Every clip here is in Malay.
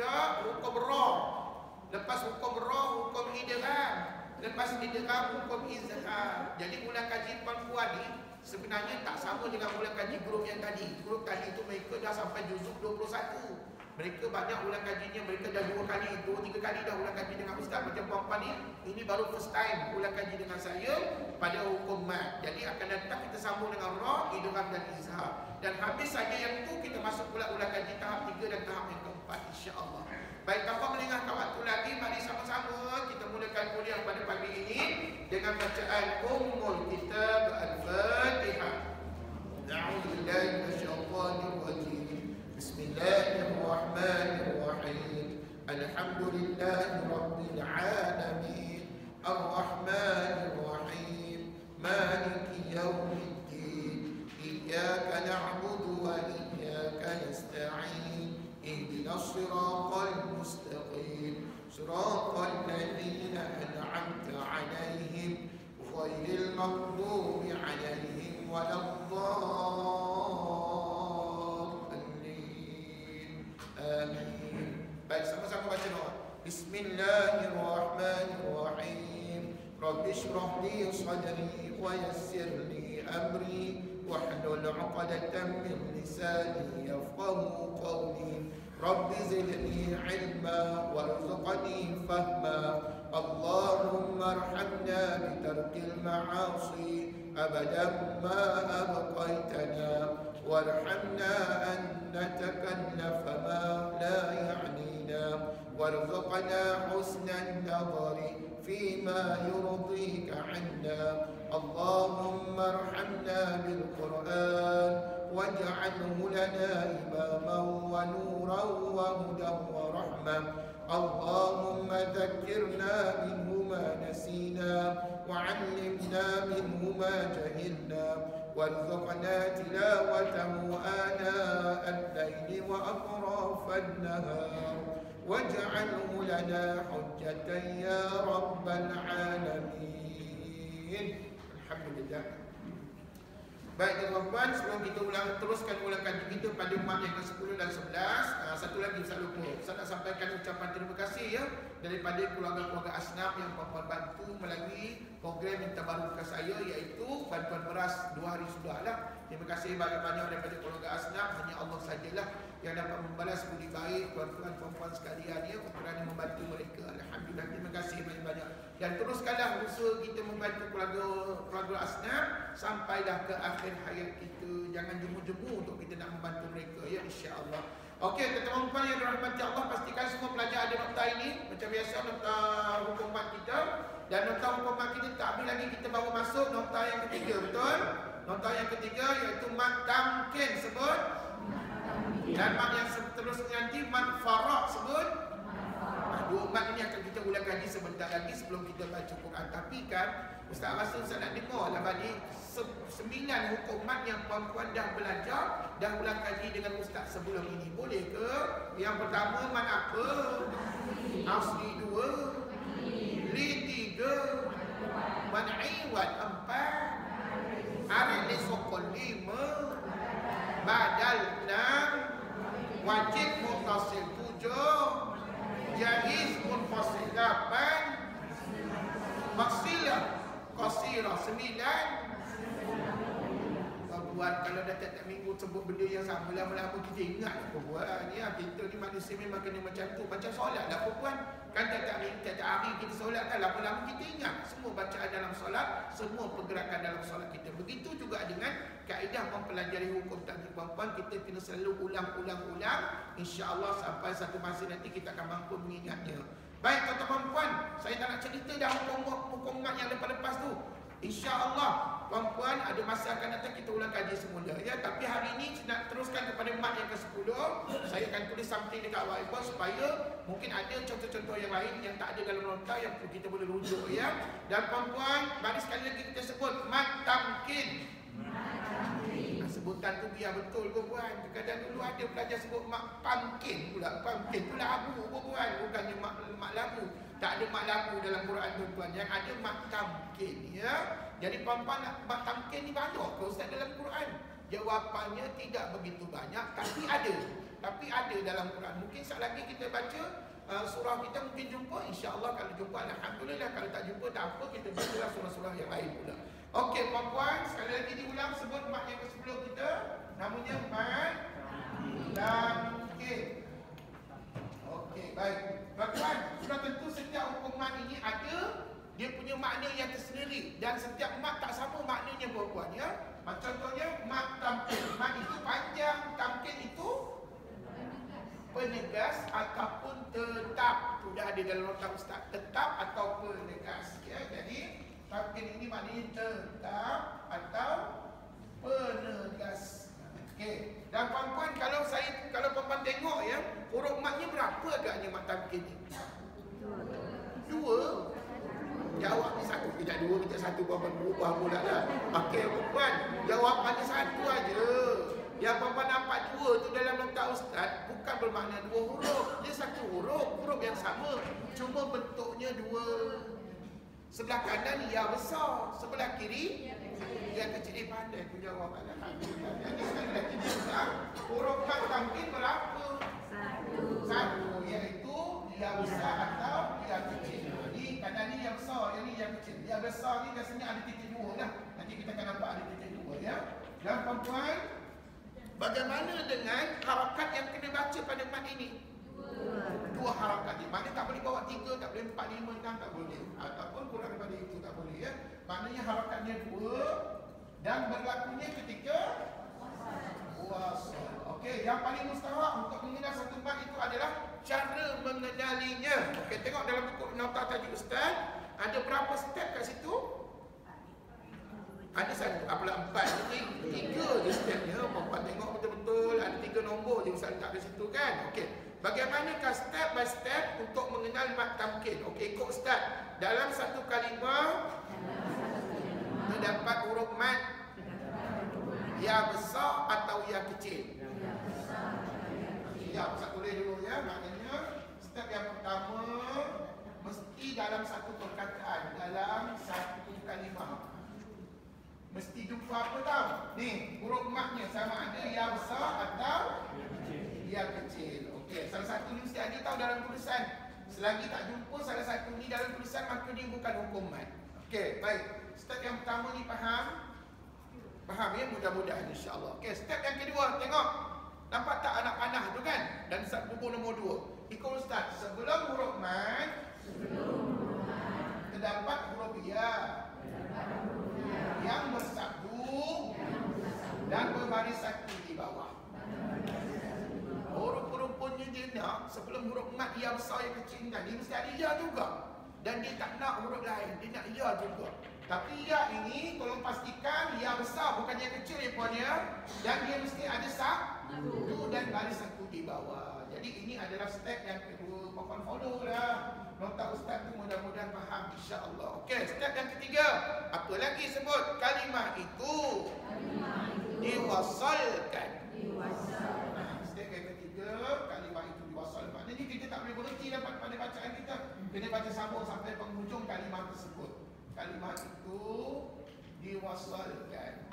pula hukum roh. Lepas hukum roh, hukum idgham. Lepas idgham, hukum izhar. Jadi ulang kaji perempuan ni sebenarnya tak sama dengan ulang kaji grup yang tadi. Grup tadi tu mereka dah sampai juzuk 21. Mereka banyak ulang kajinya, mereka dah 2 kali, 2-3 kali dah ulang kaji dengan ustaz. Macam perempuan ni, ini baru first time ulang kaji dengan saya pada hukum mat. Jadi akan datang kita sambung dengan roh, idgham dan izhar. Dan habis saja yang tu kita masuk pula ulang kaji tahap 3 dan tahap yang keempat, insya-Allah. Baik, tanpa melengahkan waktu lagi, mari sama-sama kita mulakan kuliah pada pagi ini dengan bacaan Ummul Kitab Al-Fatihah. A'udzubillahi minasyaitonir rajim. Bismillahirrahmanirrahim. Alhamdulillahi rabbil alamin. Ar-Rahmanir Rahim. Maliki yaumiddin. Iyyaka na'budu wa iyyaka nasta'in. Ihdinas siratal mustaqim. Siratal ladzina an'amta 'alaihim ghairil maghdubi 'alaihim waladdallin. Amin. Baik, sama-sama baca doa. Bismillahirrahmanirrahim. Rabbi shrah li sadri wa yassir li amri wahlul 'uqdatam min lisani yafqahu qawli. Rabbi zidni 'ilma warzuqni fahma. Allahumma arhamna bitarkil ma'asi abadan ma abqaitana warhamna an natakallafa ma la ya'nina warzuqna husnan nadhari فيما يرضيك عنا. اللهم ارحمنا بالقرآن واجعله لنا إماما ونورا وهدى ورحمة. اللهم ذكرنا منه ما نسينا وعلمنا منه ما جهلنا وارزقنا تلاوته آناء الليل وأطراف النهار واجعله لنا حجة يا رب العالمين. الحمد لله. Baik tuan-tuan, sebelum kita teruskan ulang kaji kita pada mat yang ke-10 dan 11, satu lagi saya lupa. Saya nak sampaikan ucapan terima kasih ya daripada keluarga-keluarga Asnaf yang bantu melalui program yang terbaru ke saya, iaitu bantuan beras 2 hari sudah lah. Terima kasih banyak-banyak daripada keluarga Asnaf. Hanya Allah sajalah yang dapat membalas budi baik tuan-tuan perempuan sekalian ya kerana membantu mereka. Alhamdulillah, terima kasih banyak-banyak. Dan teruskanlah usaha kita membantu keluarga Asnaf sampailah ke akhir hayat kita. Jangan jemu-jemu untuk kita nak membantu mereka ya, insya-Allah. Okey, teman-teman yang dirahmati Allah, pastikan semua pelajar ada nota ini. Macam biasa nota hukuman kita. Dan nota hukuman kita tak habis lagi, kita baru masuk nota yang ketiga, betul? Nota yang ketiga iaitu mat tamkin, sebut. Dan mat yang seterusnya nanti mat faraq, sebut. Dua mat ini akan kita ulang kaji sebentar lagi sebelum kita baca Quran. Tapi kan Ustaz rasa Ustaz nak dengar lah balik 9 hukum mat yang puan-puan dah belajar, dah ulang kaji dengan Ustaz sebelum ini. Boleh ke? Yang pertama mat apa? Asli 2, li 3, mat iwad 4, arif li sukun 5, badal 6, wajib mutasil 7, jaiz munfasil 8, maksilah qasirah 9. Buat kalau dah tiap-tiap minggu sebut benda yang sama, lama-lama kita ingat apa buat ni. Kita ni manusia memang kena macam tu. Macam solat lah puan. Kan tiap-tiap hari kita solat kan, lama-lama kita ingat semua bacaan dalam solat, semua pergerakan dalam solat kita. Begitu juga dengan kaedah mempelajari hukum takdir puan-puan, kita kena selalu ulang-ulang, insya-Allah sampai satu masa nanti kita akan mampu mengingatnya. Baik tuan-tuan puan, saya tak nak cerita dah hukum mat yang lepas-lepas tu. InsyaAllah puan-puan ada masa akan datang kita ulang kaji semula ya. Tapi hari ini saya nak teruskan kepada mat yang ke-10. Saya akan tulis something dekat whiteboard supaya mungkin ada contoh-contoh yang lain yang tak ada dalam nota yang kita boleh rujuk ya. Dan puan-puan, mari sekali lagi kita sebut mat tamkin. Sebutan tu biar betul puan. Kadang dulu ada pelajar sebut mat pumpkin pula. Pumpkin tu labu puan, bukannya mat labu. Tak ada mat labu dalam Quran tuan-tuan. Yang ada mat tamkin ya. Jadi puan-puan, mat tamkin ni banyak ke Ustaz dalam Quran? Jawapannya tidak begitu banyak, tapi ada. Tapi ada dalam Quran. Mungkin sekali lagi kita baca surah kita mungkin jumpa. InsyaAllah kalau jumpa alhamdulillah. Kalau tak jumpa tak apa, kita bacalah surah-surah yang lain pula. Okey puan-puan, sekali lagi diulang sebut mat yang ke-10 kita. Namanya mat tamkin. Okey, baik. Puan-puan, sudah tentu setiap hukum mat ini ada dia punya makna yang tersendiri. Dan setiap mat tak sama maknanya puan-puan ya. Contohnya mat tamkin. Mat itu panjang, tamkin itu penegas ataupun tetap. Sudah ada dalam nota ustaz, tetap atau penegas ya. Jadi tamkin ini maknanya tetap atau penegas. Okey. Dan puan-puan kalau puan-puan tengok ya, huruf matnya berapa agaknya mat tamkin ni? 2. Jawab ni 1. Tidak 2, kita 1 puan-puan berubah pula dah. Okey puan, jawapannya 1 aja. Yang puan-puan nampak 2 tu dalam nota ustaz bukan bermakna 2 huruf. Dia 1 huruf yang sama. Cuma bentuknya 2. Sebelah kanan ya besar, sebelah kiri ya kecil. Pandai aku jawab alhamdulillah. Jadi sekali lagi kita huruf mat tamkin berapa? 1, iaitu ya besar atau ya kecil. Jadi kanan ni yang besar, yang ni yang kecil. Yang besar ni biasanya ada titik 2 lah. Nanti kita akan nampak ada titik 2 ya. Dan puan-puan, bagaimana dengan harakat yang kena baca pada mat ini? 2 harakat ni. Maknanya tak boleh bawa 3, tak boleh 4, 5, 6, tak boleh. Ataupun kurang daripada itu tak boleh ya. Maknanya harakatnya 2 dan berlakunya ketika wasal. Okey, yang paling mustahak untuk mengenal satu mat itu adalah cara mengenalinya. Okey, tengok dalam buku nota tajuk ustaz, ada berapa step kat situ? Ada 1, apalah 4, 3 je stepnya. Puan-puan tengok betul-betul ada 3 nombor je ustaz letak di situ kan. Okey. Bagaimanakah step by step untuk mengenal mat tamkin? Okey, ikut ustaz. Dalam satu kalimah terdapat huruf mat ya besar atau ya kecil. Ya, ustaz tulis dulu ya. Maknanya step yang pertama mesti dalam satu perkataan, dalam satu kalimah. Mesti jumpa apa tahu? Ni, huruf matnya sama ada ya besar atau ya kecil. Okey, salah satu ni mesti ada tahu dalam tulisan. Selagi tak jumpa salah satu ni dalam tulisan, maka dia bukan hukum mat. Okey, baik. Step yang pertama ni faham? Faham ya? Mudah-mudahan insya-Allah. Okey, step yang kedua, tengok. Nampak tak anak panah tu kan? Dan buku nombor 2. Ikut ustaz, sebelum huruf mat terdapat huruf ya yang bersabdu dan berbaris satu di bawah. Huruf-huruf punya dia nak sebelum huruf mat ya besar yang kecil tadi mesti ada ya juga. Dan dia tak nak huruf lain, dia nak ya juga. Tapi ya ini tolong pastikan ya besar bukan yang kecil ya puan ya. Dan dia mesti ada satu dan baris satu di bawah. Jadi ini adalah step yang kedua. Puan follow lah nota ustaz tu, mudah-mudahan faham insya-Allah. Okey, step yang ketiga. Apa lagi sebut? Kalimah itu diwasalkan. Step yang ketiga, kalimah itu diwasalkan. Maknanya kita tak boleh berhenti pada bacaan kita. Kena baca sambung sampai penghujung kalimah tersebut. Kalimah itu diwasalkan.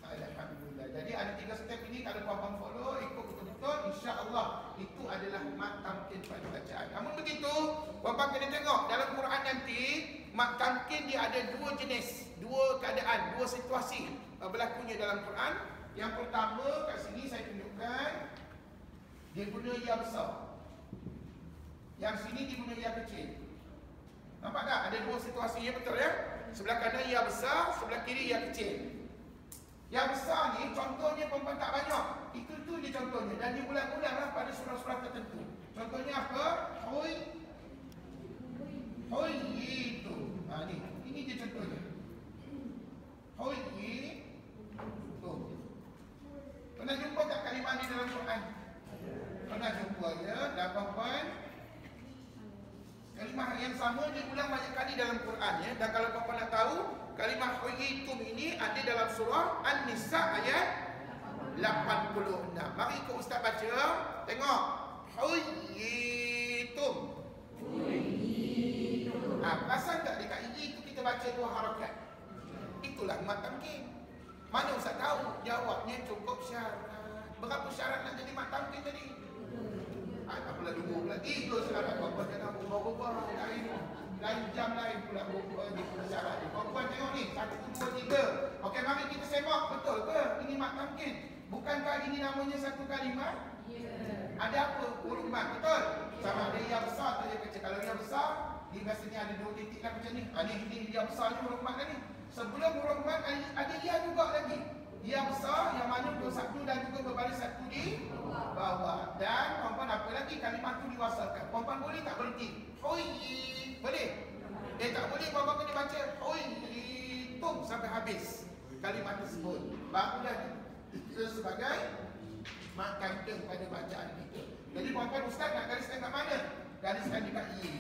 Alhamdulillah. Jadi ada 3 step ini, kalau puan-puan follow ikut betul-betul, insya-Allah itu adalah mat tamkin pada bacaan. Namun begitu, puan-puan kena tengok dalam Quran nanti, mat tamkin dia ada 2 jenis, 2 keadaan, 2 situasi berlakunya dalam Quran. Yang pertama kat sini saya tunjukkan dia guna ya besar. Yang sini dia guna ya kecil. Nampak tak? Ada 2 situasi ya, betul ya? Sebelah kanan ya besar, sebelah kiri ya kecil. Yang besar ni contohnya puan-puan tak banyak. Itu je contohnya dan diulang-ulanglah pada surah-surah tertentu. Contohnya apa? Hoi itu. Ini je contohnya. Hoi itu. Pernah jumpa tak kalimah ni dalam Quran? Pernah jumpa ya, dan puan-puan kalimah yang sama diulang banyak kali dalam Quran ya. Dan kalau puan-puan nak tahu, kalimah huyitum ini ada dalam surah An-Nisa ayat 86. Mari ikut ustaz baca. Tengok. Huyitum. Perasan tak dekat ini itu kita baca 2 harakat. Itulah mat tamkin. Mana ustaz tahu? Jawabnya cukup syarat. Berapa syarat nak jadi mak tamkin tadi? Tak pula 2 pula 3 syarat. Perempuan jangan berubah-ubah. Lain jam lain pula berubah syarat. Perempuan tengok ni, 1, 2, 3. Okey, mari kita semak. Betul ke ini mak tamkin? Bukankah ini namanya satu kalimah? Ada apa? Huruf mat, betul? Sama ada ya besar atau ya kecil. Kalau ya besar, dia biasanya ada 2 titik lah macam ni. Ini ya besar ni huruf mat dah ni. Sebelum huruf mat ada ya juga lagi. Ya besar yang mana satu dan juga berbaris satu di bawah. Dan perempuan apa lagi? Kalimah tu diwasalkan. Perempuan boleh tak berhenti? Hoi, boleh? Tak boleh, perempuan kena baca hoi tum sampai habis kalimah tersebut. Barulah kita sebagai mak kandung pada bacaan kita. Jadi puan-puan, ustaz nak gariskan kat mana? Gariskan dekat i.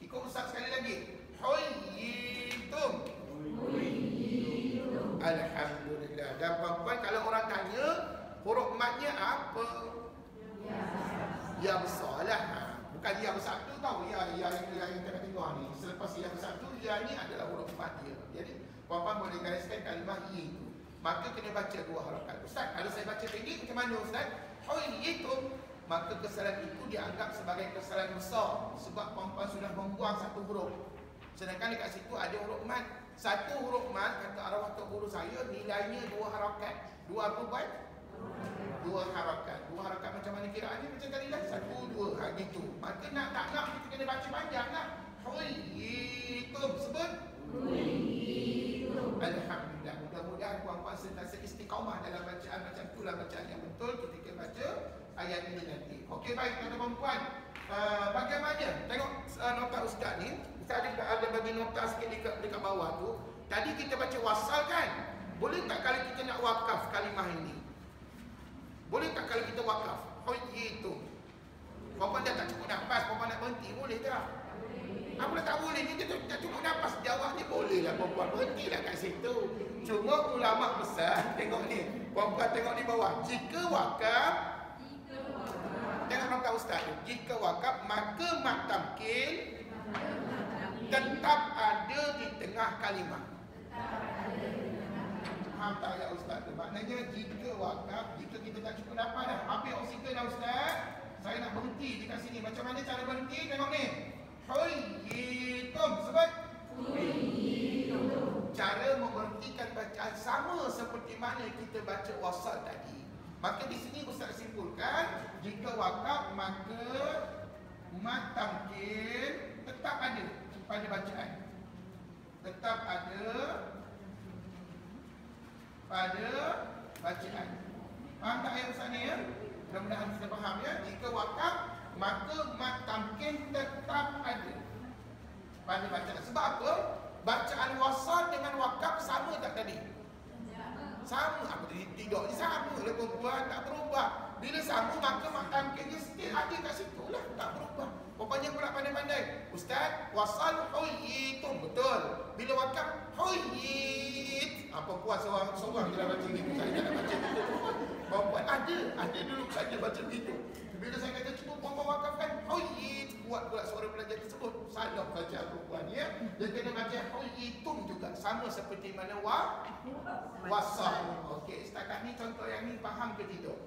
Ikut ustaz sekali lagi. Hoyitum. Alhamdulillah. Dan puan-puan, kalau orang tanya huruf matnya apa? Ya besar lah. Bukan ya besar tu tau. Ya yang tengah tengok ni. Selepas ya besar tu, ya ni adalah huruf mat dia. Jadi puan-puan boleh gariskan kalimah i tu. Maka kena baca 2 harakat. Ustaz, kalau saya baca pendek macam mana ustaz? Hoyitum. Maka kesalahan itu dianggap sebagai kesalahan besar. Sebab perempuan sudah membuang satu huruf. Sedangkan dekat situ ada huruf mat. Satu huruf mat, kata arwah tok guru saya, nilainya 2 harakat. 2 apa buat? 2 harakat. 2 harakat macam mana kiraannya? Macam tadi lah. 1, 2, gitu. Maka tak nak kita kena baca panjang lah. Hoyitum. Sebut? Hoyitum. Alhamdulillah. Mudah-mudahan puan-puan sentiasa istiqamah dalam bacaan macam itulah bacaan yang betul ketika baca ayat ini nanti. Okey, baik tuan-tuan puan. Bagaimana? Tengok nota ustaz ni. Ustaz ada bagi nota sikit dekat bawah tu. Tadi kita baca wasal kan? Boleh tak kalau kita nak wakaf kalimah ini? Boleh tak kalau kita wakaf? Hoyitum. Puan-puan dah tak cukup nafas, puan-puan nak berhenti, boleh tak? Apa tak boleh? Kita tak cukup nafas. Jawabnya boleh lah puan-puan. Berhentilah kat situ. Cuma ulama besar, tengok ni. Puan-puan tengok di bawah. Jika wakaf, tengok nota ustaz tu. Jika wakaf, maka mat tamkin tetap ada di tengah kalimah. Faham tak ya ustaz tu? Maknanya jika wakaf, jika kita tak cukup nafas dah, habis oksigen dah ustaz, saya nak berhenti dekat sini. Macam mana cara berhenti? Tengok ni. Hoyitum. Sebut? Hoyitum. Cara memberhentikan bacaan sama seperti mana kita baca wasal tadi. Maka di sini ustaz simpulkan, jika wakaf maka mat tamkin tetap ada pada bacaan. Tetap ada pada bacaan. Faham tak ayat ustaz ni ya? Mudah-mudahan kita faham ya. Jika wakaf maka mat tamkin tetap ada pada bacaan. Sebab apa? Bacaan wasal dengan wakaf sama tak tadi? Sama. Apa tidak ni sama lah perempuan, tak berubah. Bila sama maka mat tamkinnya still ada kat situ lah, tak berubah. Pokoknya pula pandai-pandai. Ustaz, wasal hoyitum. Betul. Bila wakaf hoyit. Perempuan seorang dia dah baca gitu. Saya tak nak baca gitu. Perempuan ada dulu saja baca begitu. Bila saya kata cuba perempuan wakafkan hoyit, buat pula suara pelajar tersebut. Salah baca perempuan ya. Dia kena baca hoyitum juga. Sama seperti mana wasal. Okey, setakat ni contoh yang ni faham ke tidak?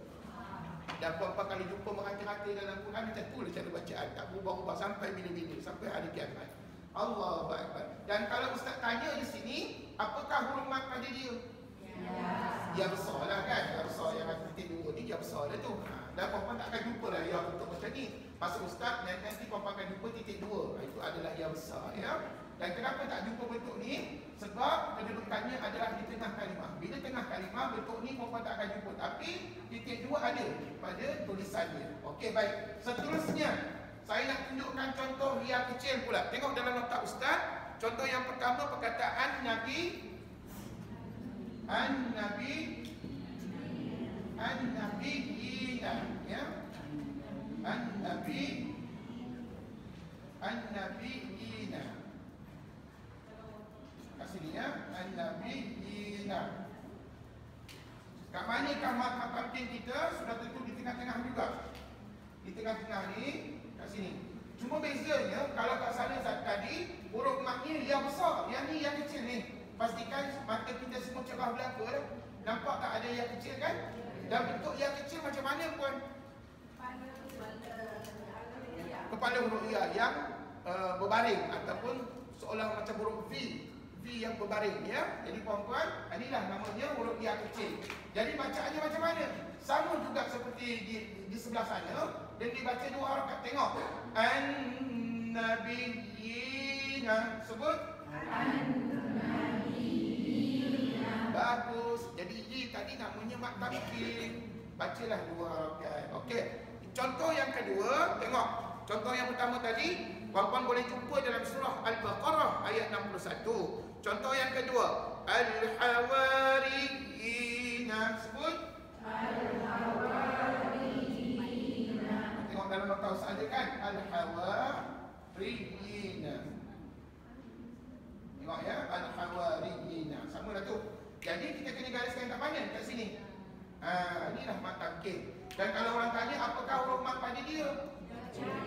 Dan puan-puan kalau jumpa merata-rata dalam Quran macam tu lah cara bacaan. Tak berubah-ubah sampai bila-bila, sampai hari kiamat. Allahu Akbar. Dan kalau ustaz tanya di sini, apakah huruf mat pada dia? Ya besar lah kan. Ya besar yang ada titik 2 ni, ya besar lah tu. Dan puan-puan tak akan jumpa lah ya untuk macam ni. Masa ustaz nanti puan-puan akan jumpa titik 2. Itu adalah ya besar ya. Dan kenapa tak jumpa bentuk ni? Sebab kedudukannya adalah di tengah kalimah. Bila tengah kalimah, bentuk ni puan-puan tak akan jumpa. Tapi titik 2 ada pada tulisannya. Okey, baik. Seterusnya, saya nak tunjukkan contoh ya kecil pula. Tengok dalam nota ustaz. Contoh yang pertama perkataan Nabi. An-Nabiyina. Ya. An-Nabiyina. Kat sini ya. An-Nabiyina. Kat manakah mat tamkin kita? Sudah tentu di tengah-tengah juga. Di tengah-tengah ni, kat sini. Cuma bezanya, kalau kat sana tadi, huruf matnya yang besar. Yang ni yang kecil ni. Pastikan mata kita semua cerah belaka dah. Nampak tak ada yang kecil kan? Dan bentuk ya kecil macam mana puan? Kepala huruf ya yang berbaring ataupun seolah macam huruf V yang berbaring ya. Jadi puan-puan, inilah namanya huruf ya kecil. Jadi bacaannya macam mana? Sama juga seperti di sebelah sana, dan dibaca 2 harakat. Tengok. An-nabiyina. Sebut. An-nabiyina. Bagus. Jadi yi tadi namanya mat tamkin. Bacalah 2 harakat. Okey. Contoh yang kedua, tengok. Contoh yang pertama tadi, puan-puan boleh jumpa dalam surah Al-Baqarah ayat 61. Contoh yang kedua, Al-Hawariyina. Sebut. Al-Hawariyina. Tengok dalam nota saja kan, Al-Hawariyina. Tengok ya, Al-Hawariyina. Sama lah tu. Jadi kita kena gariskan kat mana? Kat sini. Inilah mat tamkin. Dan kalau orang tanya apakah huruf mat pada dia?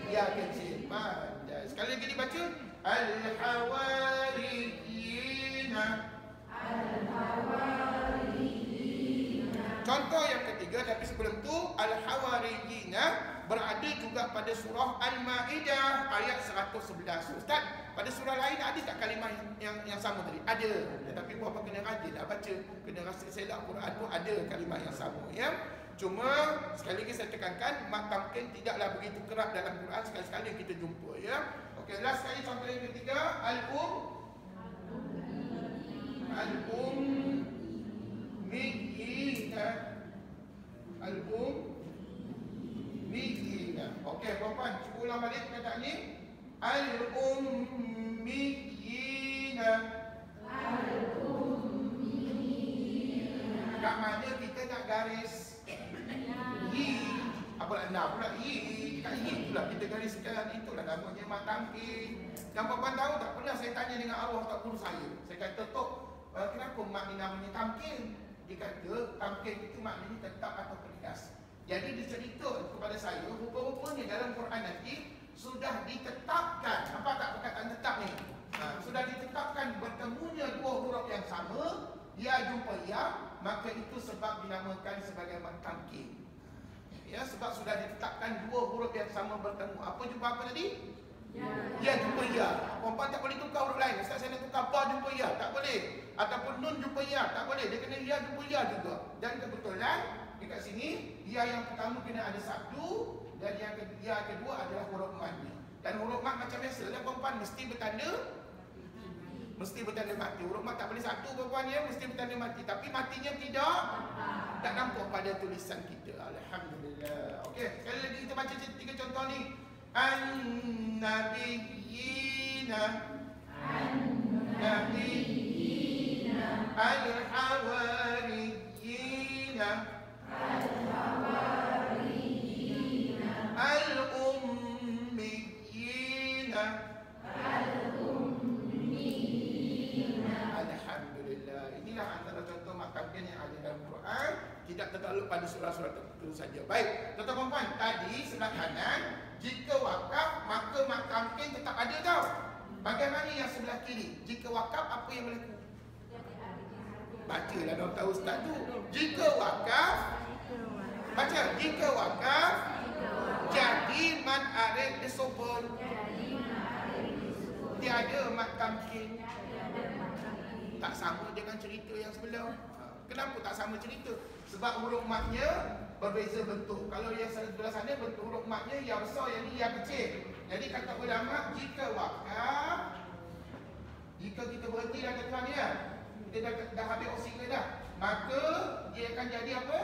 Ya kecil. Pandai. Sekali lagi dibaca. Al-Hawariyina. Al-Hawariyina. Contoh yang ketiga, tapi sebelum tu, Al-Hawariyina berada juga pada surah Al-Ma'idah ayat 111. Ustaz, pada surah lain ada tak kalimah yang sama tadi? Ada. Tetapi puan-puan kena rajin lah baca. Kena rasa selak Quran tu ada kalimah yang sama ya. Cuma sekali lagi saya tekankan, mat tamkin tidaklah begitu kerap dalam Quran, sekali-sekali kita jumpa ya. Okey, last sekali contoh yang ketiga, Al-Ummiyina. Al-Ummiyina. Okey, puan-puan, cuba ulang balik perkataan ni. Al-Ummiyina. Kat mana kita nak garis apa nak pula kat itulah kita gariskan, itulah namanya mat tamkin. Dan puan-puan tahu tak, pernah saya tanya dengan arwah tak guru saya kata, Tok, kenapa mat ni namanya tamkin? Dia kata tamkin itu maknanya tetap atau tegas. Jadi dia cerita kepada saya, rupa-rupanya dalam Quran nanti sudah ditetapkan, nampak tak perkataan tetap ni? Sudah ditetapkan bertemunya 2 huruf yang sama, ya jumpa ya, maka itu sebab dinamakan sebagai mat tamkin. Ya, sebab sudah ditetapkan 2 huruf yang sama bertemu. Apa jumpa apa tadi? Ya jumpa ya. Puan-puan tak boleh tukar huruf lain. Ustaz, saya nak tukar ba jumpa ya, tak boleh. Ataupun nun jumpa ya, tak boleh. Dia kena ya jumpa ya juga. Dan kebetulan dekat sini, ya yang pertama kena ada sabdu, dan yang kedua adalah huruf matnya. Dan huruf mat macam biasa lah puan-puan, mesti bertanda mati. Huruf mat tak boleh satu puan-puan ya, mesti bertanda mati. Tapi matinya tak nampak pada tulisan kita. Alhamdulillah. Okey, sekali lagi kita baca 3 contoh ni. An-nabiyina. Al-hawariyina. Al-ummiyina. Alhamdulillah. Inilah antara contoh mat tamkin yang ada dalam Quran. Tidak tertakluk pada surah-surah tertentu saja. Baik, tuan-tuan puan, tadi sebelah kanan, jika wakaf maka mat tamkin tetap ada tau. Bagaimana yang sebelah kiri? Jika wakaf apa yang berlaku? Bacalah dong tahu ustaz tu. Jika wakaf, baca. Jika wakaf jadi mat arif disebut. Tiada mat tamkin. Tak sama dengan cerita yang sebelum. Kenapa tak sama cerita? Sebab huruf matnya berbeza bentuk. Kalau yang sebelah sana bentuk huruf matnya yang besar, yang ni yang kecil. Jadi kata ulama, jika wakaf, jika kita berhenti dah tuan ya, kita dah habis oksigen dah, maka dia akan jadi apa?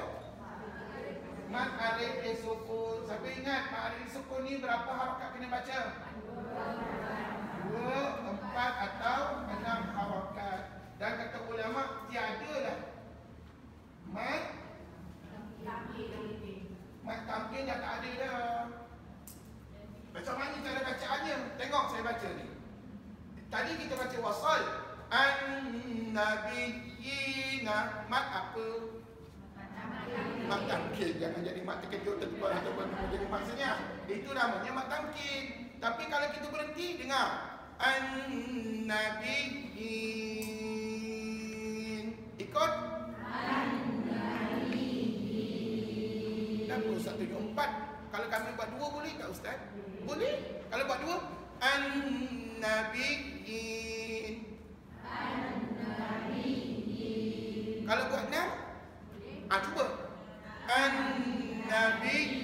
Mat alif sukun. Siapa ingat mat alif sukun ni berapa harakat kena baca? 2, 4 atau 6 harakat. Dan kata ulama, tiadalah mat tamkin dah tak ada dah. Macam mana cara bacaannya? Tengok saya baca ni. Tadi kita baca wasal. An-nabiyina. Mat apa? Mat tamkin. Jangan jadi mat terkejut tertutup ataupun jadi maksudnya. Itu namanya mat tamkin. Tapi kalau kita berhenti, dengar. An-nabiyyin. Ikut. Kenapa Ustaz tunjuk 4? Kalau kami buat 2 boleh tak Ustaz? Boleh. Kalau buat 2, An-Nabiyyin. Kalau buat 6, cuba. An-Nabiyyin.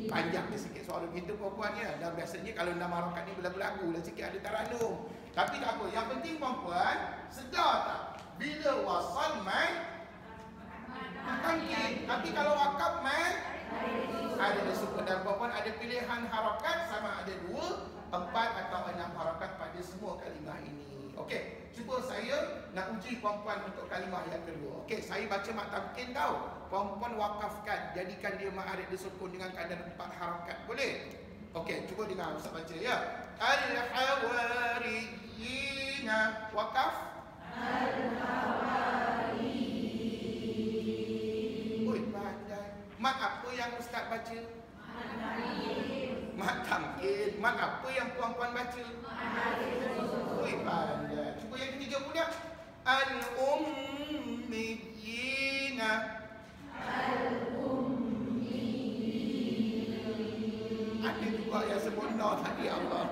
Panjang dia sikit suara kita perempuan ya. Dan biasanya kalau 6 harakat ni berlagu-lagu lah sikit, ada taranum. Tapi tak apa. Yang penting perempuan sedar tak? Bila wasal tangkit. Tapi kalau wakaf ada disebut, dan perempuan ada pilihan harakat sama ada 2, 4 atau 6 harakat pada semua kalimah ini. Okey, cuba saya nak uji perempuan untuk kalimah yang kedua. Okey, saya baca mat tamkin tau. Perempuan wakafkan, jadikan dia ma'arif disukun dengan kadar 4 harakat. Boleh? Okey, cuba dengar Ustaz baca ya. Al-Hawariyina. Wakaf? Oi, pandai. Mat apa yang Ustaz baca? Mat tamkin. Mat apa yang puan-puan baca? Oi, pandai. Cuba yang ketiga pula. Al-Ummiyina. Ada juga yang sebut no tadi, Allah.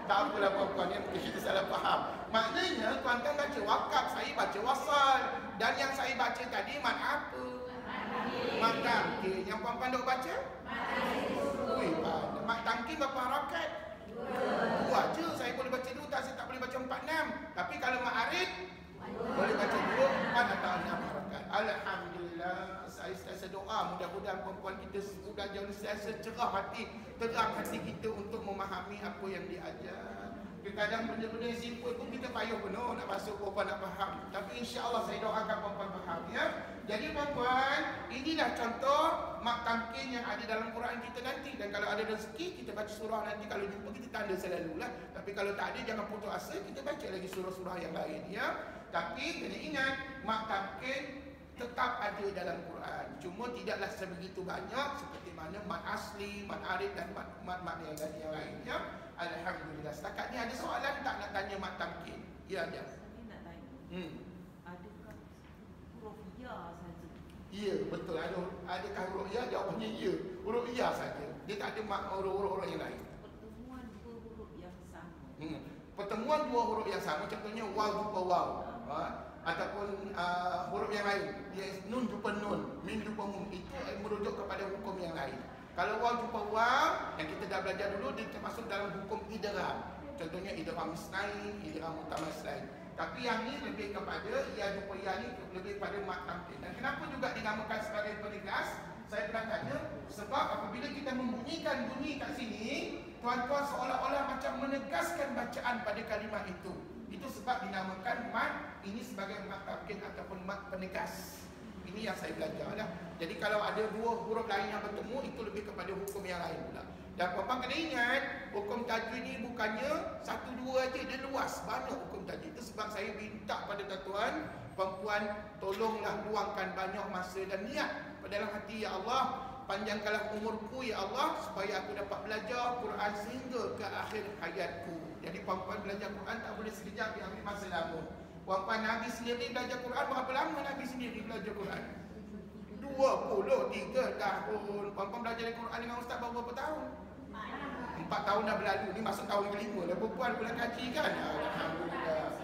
Tak apalah puan-puan, yang mungkin kita salah faham. Maknanya tuan-tuan baca wakaf, saya baca wasal. Dan yang saya baca tadi mat apa? Mat tamkin. Yang puan-puan duk baca? Ui, mat tamkin berapa harakat? 2 je. Saya boleh baca 2, saya tak boleh baca 4, 6. Tapi kalau ma'arif boleh baca 2, 4 atau 6 harakat. Alhamdulillah. Saya sentiasa doa mudah-mudahan perempuan kita sudah jauh sentiasa cerah hati, terang hati kita untuk memahami apa yang diajar. Kadang benda-benda yang simple pun kita payah penuh nak masuk perempuan nak faham. Tapi insya-Allah saya doakan perempuan faham ya. Jadi perempuan, inilah contoh mat tamkin yang ada dalam Quran kita nanti. Dan kalau ada rezeki kita baca surah nanti, kalau jumpa kita tanda selalulah. Tapi kalau tak ada jangan putus asa, kita baca lagi surah-surah yang lain ya. Tapi kena ingat mat tamkin tetap ada dalam Quran. Cuma tidaklah sebegitu banyak seperti mana mat asli, mat arif dan mat yang lain ya. Alhamdulillah. Setakat ni ada soalan tak nak tanya mat tamkin? Ya aja. Saya nak tanya. Adakah huruf ya saja? Ya, betul. Adakah huruf ya? Jawapannya ya. Huruf ya saja. Dia tak ada huruf-huruf yang lain. Pertemuan 2 huruf yang sama. Pertemuan 2 huruf yang sama, contohnya waw jumpa waw. Ataupun huruf yang lain, nun jumpa nun, min jumpa mum, itu merujuk kepada hukum yang lain. Kalau waw jumpa waw, yang kita dah belajar dulu, dia termasuk dalam hukum idgham. Contohnya idgham isnain, idgham mutamassilain. Tapi yang ni lebih kepada ya jumpa ya ni lebih pada mat tamkin. Dan kenapa juga dinamakan sebagai penegas? Saya pernah tanya, sebab apabila kita membunyikan bunyi kat sini, tuan-tuan seolah-olah macam menegaskan bacaan pada kalimah itu. Itu sebab dinamakan mat ini sebagai mat tamkin ataupun mat penegas. Ini yang saya belajar lah. Jadi kalau ada 2 huruf lain yang bertemu, itu lebih kepada hukum yang lain pula. Dan puan-puan kena ingat, hukum tajwid ni bukannya 1-2 aja, dia luas. Banyak hukum tajwid. Itu sebab saya minta pada tuan-tuan, perempuan, tolonglah luangkan banyak masa dan niat pada dalam hati, ya Allah, panjangkanlah umurku ya Allah, supaya aku dapat belajar Quran sehingga ke akhir hayatku. Jadi perempuan belajar Quran tak boleh sekejap, dia ambil masa lama. Puan-puan, Nabi sendiri belajar Quran, berapa lama Nabi sendiri belajar Quran? 23 tahun. Puan-puan belajar Quran dengan ustaz berapa tahun? 4 tahun dah berlalu. Ni masuk tahun ke-5 dah. Perempuan pula kaji kan? Alhamdulillah.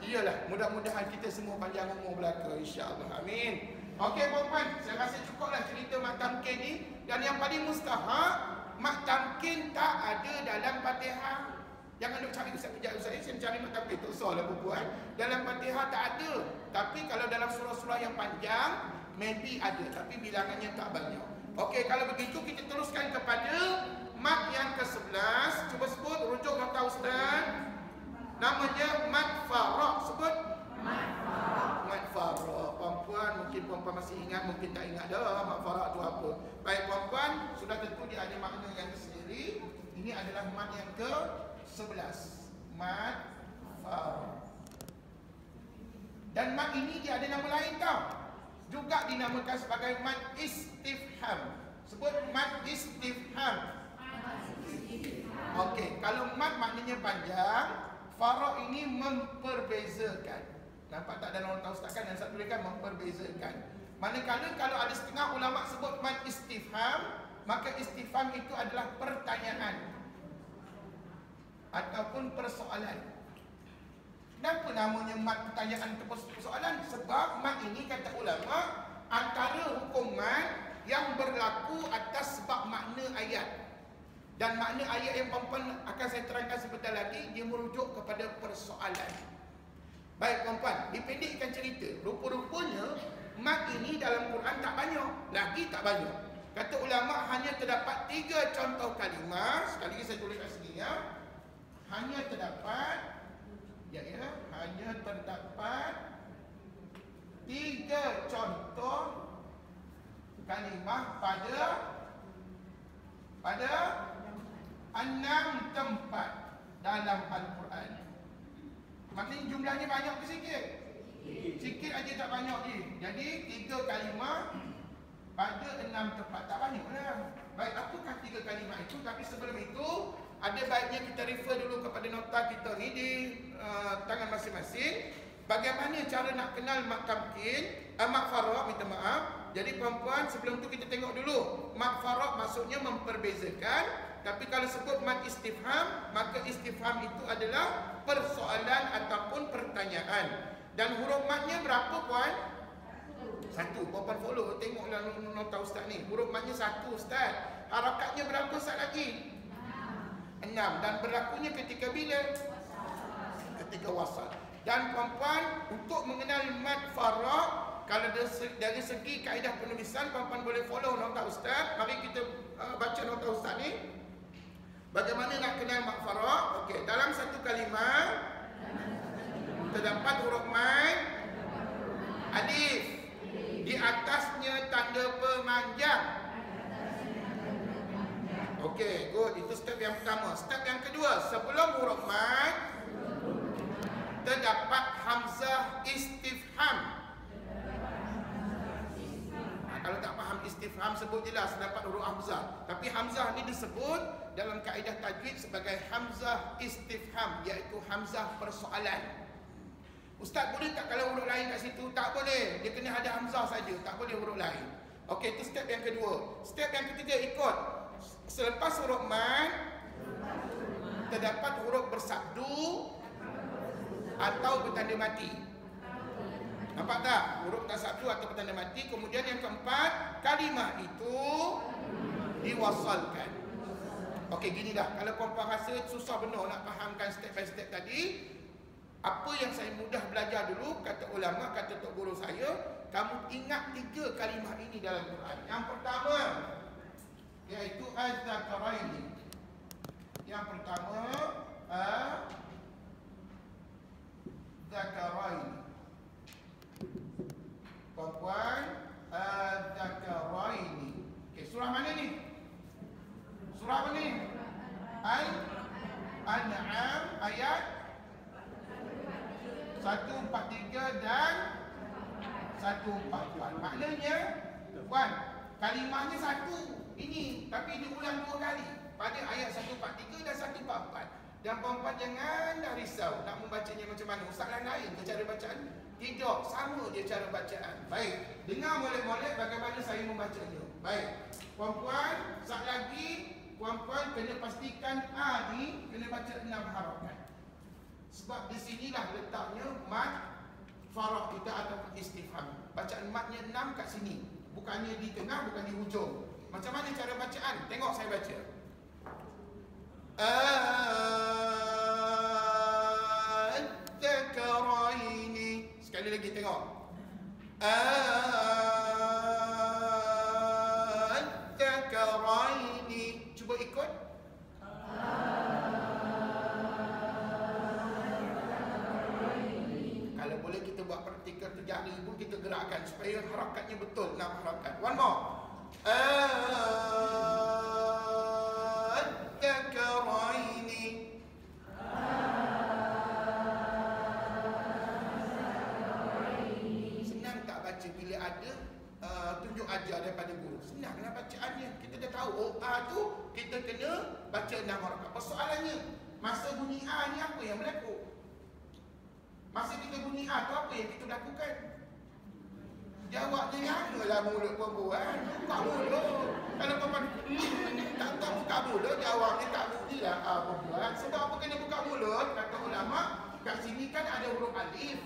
Iyalah, mudah-mudahan kita semua panjang umur belaka, insya-Allah. Amin. Okey puan-puan, saya rasa cukuplah cerita mat tamkin ni. Dan yang paling mustahak, mat tamkin tak ada dalam Fatihah. Jangan duk cari ustaz kejap ustaz, saya cari mat tamkin tak usah lah perempuan. Dalam Fatihah tak ada. Tapi kalau dalam surah-surah yang panjang, maybe ada, tapi bilangannya tak banyak. Okey, kalau begitu kita teruskan kepada mat yang ke-11. Cuba sebut rujuk kata ustaz. Namanya mat faraq. Sebut mat faraq. Mat faraq. Perempuan, mungkin perempuan masih ingat, mungkin tak ingat dah mat faraq tu apa. Baik perempuan, sudah tentu dia ada makna yang tersendiri. Ini adalah mat yang ke-11. Mat faraq. Dan mat ini dia ada nama lain tau. Juga dinamakan sebagai mat istifham. Sebut mat istifham. Okey, kalau mat maknanya panjang, faraq ini memperbezakan. Nampak tak dalam nota ustaz kan yang saya tuliskan memperbezakan. Manakala kalau ada setengah ulama sebut mad istifham, maka istifham itu adalah pertanyaan ataupun persoalan. Kenapa namanya mad pertanyaan atau persoalan? Sebab mad ini kata ulama antara hukum mad yang berlaku atas sebab makna ayat. Dan makna ayat yang perempuan akan saya terangkan sebentar lagi, dia merujuk kepada persoalan. Baik perempuan, dipendekkan cerita. Rupa-rupanya mad ini dalam Quran tak banyak. Lagi tak banyak. Kata ulama hanya terdapat 3 contoh kalimah. Sekali lagi saya tulis kat sini ya. Hanya terdapat hanya terdapat 3 contoh kalimah pada 6 tempat dalam Al-Quran. Maksudnya jumlahnya banyak ke sikit? Sikit aja, tak banyak ni. Jadi 3 kalimah pada 6 tempat. Tak banyak lah. Baik, apakah 3 kalimah itu? Tapi sebelum itu, ada baiknya kita refer dulu kepada nota kita ni di tangan masing-masing. Bagaimana cara nak kenal mad tamkin, mad faraq, minta maaf. Jadi perempuan, sebelum tu kita tengok dulu. Mad faraq maksudnya memperbezakan. Tapi kalau sebut mad istifham, maka istifham itu adalah persoalan ataupun pertanyaan. Dan huruf madnya berapa puan? 1. Puan follow, tengoklah nota ustaz ni. Huruf madnya 1 ustaz. Harakatnya berapa ustaz lagi? 6. Dan berlakunya ketika bila? Ketika wasal. Dan puan-puan, untuk mengenal mad faraq, kalau dari segi kaedah penulisan, puan-puan boleh follow nota ustaz. Mari kita baca nota ustaz ni. Bagaimana nak kenal mad faraq? Okey, dalam satu kalimah terdapat huruf mad alif, di atasnya tanda pemanjang. Okey, good. Itu step yang pertama. Step yang kedua, sebelum huruf mad terdapat hamzah istifham. Kalau tak faham istifham, sebut jelas terdapat huruf hamzah. Tapi hamzah ni disebut dalam kaedah tajwid sebagai hamzah istifham, iaitu hamzah persoalan. Ustaz, boleh tak kalau huruf lain kat situ? Tak boleh. Dia kena ada hamzah saja, tak boleh huruf lain. Okey, itu step yang kedua. Step yang ketiga, ikut. Selepas huruf mad terdapat huruf bersabdu atau bertanda mati. Nampak tak? Huruf bersabdu atau bertanda mati. Kemudian yang keempat, kalimah itu diwasalkan. Okey, gini dah. Kalau perempuan rasa susah benar nak fahamkan step by step tadi, apa yang saya mudah belajar dulu, kata ulama, kata tok guru saya, kamu ingat 3 kalimah ini dalam Quran. Yang pertama, iaitu az-zakaraini. Yang pertama, az-zakaraini. Perempuan, az-zakaraini. Okey, surah mana ni? Surah apa ni? Al-An'am ayat 143 dan 144. Maknanya, puan, kalimahnya satu ini, tapi diulang 2 kali pada ayat 143 dan 144. Dan perempuan jangan dah risau nak membacanya macam mana. Ustaz lain ke cara bacaan? Tidak, sama je cara bacaan. Baik, dengar molek-molek bagaimana saya membacanya. Baik, perempuan, sat lagi puan-puan kena pastikan A ni kena baca 6 harakat. Sebab di sinilah letaknya mad faraq kita ataupun istifham. Bacaan madnya 6 kat sini. Bukannya di tengah, bukan di hujung. Macam mana cara bacaan? Tengok saya baca. Az-zakaraini. Sekali lagi tengok. Az-zakaraini. Cuba ikut. Kalau boleh kita buat praktikal terjadi pun kita gerakkan supaya harakatnya betul. 6 harakat. One more. Az-zakaraini. Senang tak baca bila ada tunjuk ajar daripada guru? Senanglah bacaannya. Kita dah tahu A tu kita kena baca 6 harakat. Persoalannya, masa bunyi A ni apa yang berlaku? Masa kita bunyi A tu apa yang kita lakukan? Jawabnya janganlah mulut perempuan. Buka mulut. Kalau perempuan tak buka mulut, jawabnya tak mestilah perempuan. Sebab apa kena buka mulut? Kata ulama, kat sini kan ada huruf alif.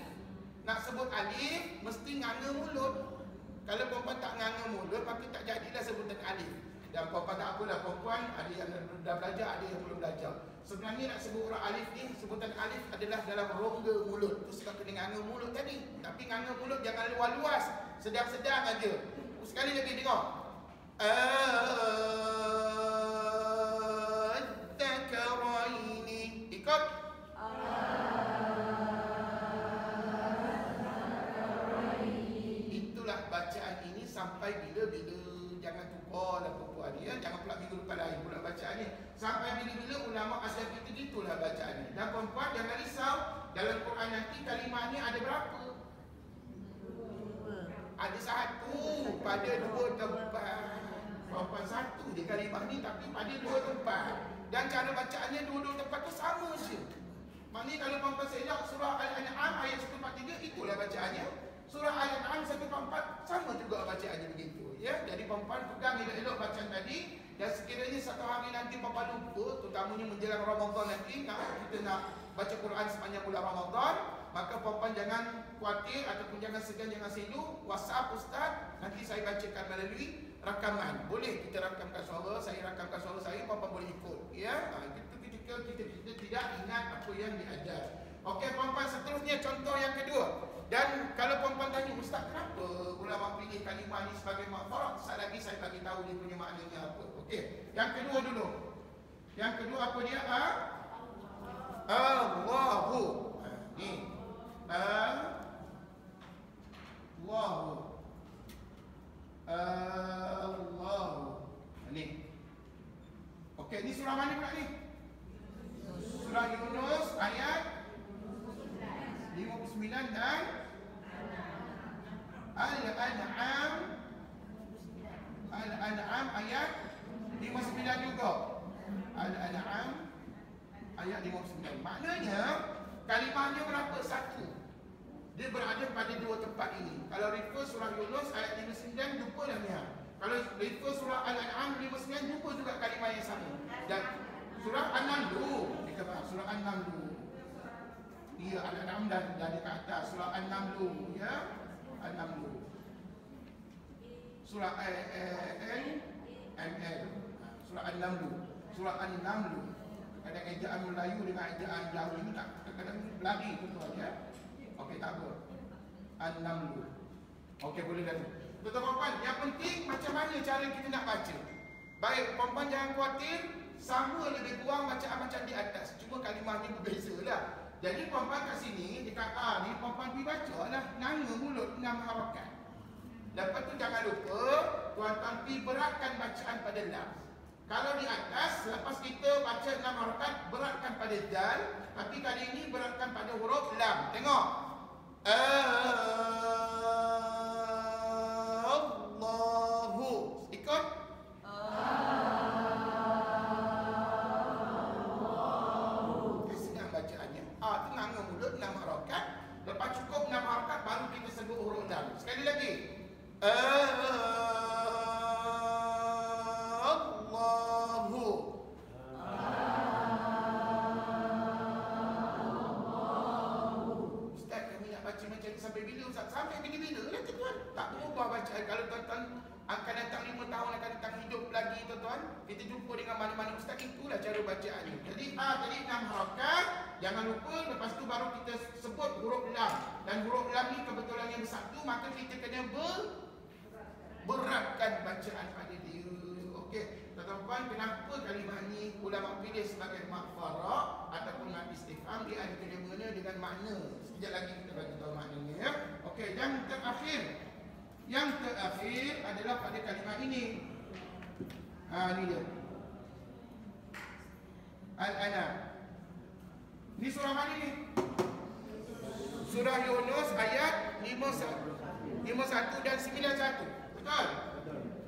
Nak sebut alif, mesti nganga mulut. Kalau perempuan tak nganga mulut, maka tak jadilah sebutan alif. Dan perempuan tak apalah, perempuan ada yang dah belajar, ada yang belum belajar. Sebenarnya nak sebut huruf alif ni, sebutan alif adalah dalam rongga mulut. Itu sebab kena nganga mulut tadi. Tapi nganga mulut jangan luas-luas, sedang-sedang aja. Sekali lagi tengok. Al-Dzakaraini. Ikut. Itulah bacaan ini sampai bila-bila. Jangan tukar lah perempuan ya. Jangan pula minggu depan lain pula bacaan ni. Sampai bila-bila ulama asal kita gitulah bacaan ni. Dan perempuan jangan risau. Dalam Quran nanti kalimah ni ada berapa? Ada satu pada dua tempat. Perempuan satu je kalimah ni tapi pada dua tempat. Dan cara bacaannya dua-dua tempat tu sama je. Maknanya kalau perempuan selak surah Al-An'am ayat 143, itulah bacaannya. Surah Al-An'am 144 sama juga bacaannya begitu. Ya, jadi perempuan pegang elok-elok bacaan tadi. Dan sekiranya satu hari nanti perempuan lupa, terutamanya menjelang Ramadan nanti, kita nak baca Quran sepanjang bulan Ramadan, maka perempuan jangan khawatir ataupun jangan segan, jangan silu. WhatsApp Ustaz, nanti saya bacakan melalui rakaman. Boleh kita rakamkan suara, saya rakamkan suara saya, perempuan boleh ikut. Ya, itu ketika kita tidak ingat apa yang diajar. Okey, perempuan seterusnya contoh yang kedua. Dan kalau perempuan tanya, Ustaz kenapa ulama pilih kalimah ni sebagai makfarat? Sekejap lagi saya bagi tahu dia punya maknanya apa. Okey, yang kedua dulu. Yang kedua apa dia? Allahu. Ni. Allahu. Allahu. Ni. Okey, ni surah mana pula ni? Surah Yunus ayat 59 dan Al-An'am. Al-An'am ayat 59 juga. Al-An'am ayat 59. Maknanya kalimahnya berapa? Satu. Dia berada pada dua tempat ini. Kalau refer surah Yunus ayat 59 jumpa dah ni. Kalau refer surah Al-An'am 59 jumpa juga kalimah yang sama. Dan surah An-Naml, kita faham surah An-Naml. Ya, Al-An'am dah di atas. Surah An-Naml, ya. An-Naml. Surah Al-ML. Surah An-Naml. Surah An-Naml. Kadang ejaan Melayu dengan ejaan Jawa ini tak kadang lari tuan ya. Okey, tak apa. An-Naml. Okey, boleh dah tu. Tuan-tuan puan, yang penting macam mana cara kita nak baca. Baik, puan-puan jangan khawatir, sama lebih kurang bacaan macam di atas. Cuma kalimah ni berbezalah. Jadi puan-puan kat sini dekat A ni puan-puan pergi baca lah nama mulut 6 harakat. Lepas tu jangan lupa tuan-tuan pergi beratkan bacaan pada lam. Kalau di atas lepas kita baca 6 harakat beratkan pada dal, tapi kali ini beratkan pada huruf lam. Tengok. Allahu. Ikut. Lepas cukup 6 harakat baru kita sebut huruf lam. Sekali lagi. Allahu. Ustaz, kami nak baca macam ni sampai bila Ustaz? Sampai bila-bila lah tuan-tuan. Tak berubah bacaan. Kalau tuan-tuan akan datang 5 tahun, akan datang hidup lagi tuan-tuan, kita jumpa dengan mana-mana Ustaz, itulah cara bacaannya. Jadi tadi 6 harakat. Jangan lupa lepas tu baru kita sebut huruf lam. Dan huruf lam ni kebetulan yang bersatu, maka kita kena beratkan bacaan pada dia. Okey, tuan-tuan, kenapa kalimah ni ulama pilih sebagai makfarah ataupun mat istifham? Dia ada kena-mengena dengan makna. Sekejap lagi kita bagi tahu maknanya ya. Okey, yang terakhir. Yang terakhir adalah pada kalimah ini. Ni dia. Al-An'am. Ni surah mana ni? Surah Yunus ayat 51 dan 91. Betul?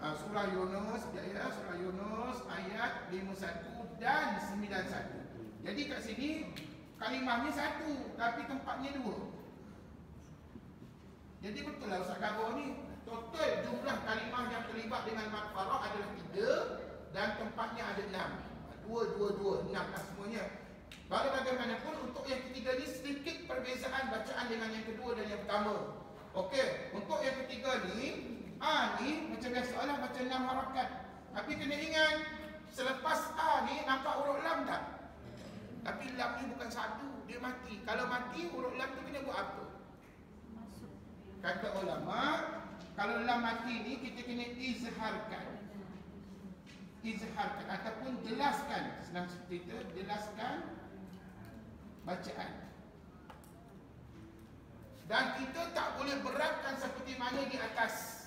Surah Yunus, surah Yunus ayat 51 dan 91. Jadi kat sini kalimahnya satu tapi tempatnya dua. Jadi betul lah Ustaz Gabor ni. Total jumlah kalimah yang terlibat dengan mad farah adalah 3 dan tempatnya ada 6. 2, 6 lah semuanya. Walau bagaimanapun untuk yang ketiga ni sedikit perbezaan bacaan dengan yang kedua dan yang pertama. Okey, untuk yang ketiga ni A ni macam biasalah baca 6 harakat. Tapi kena ingat, selepas A ni nampak huruf lam tak? Tapi lam ni bukan satu, dia mati. Kalau mati huruf lam tu kena buat apa? Kata ulama, kalau lam mati ni kita kena izharkan. Izharkan ataupun jelaskan, senang cerita, jelaskan bacaan. Dan kita tak boleh beratkan seperti mana di atas.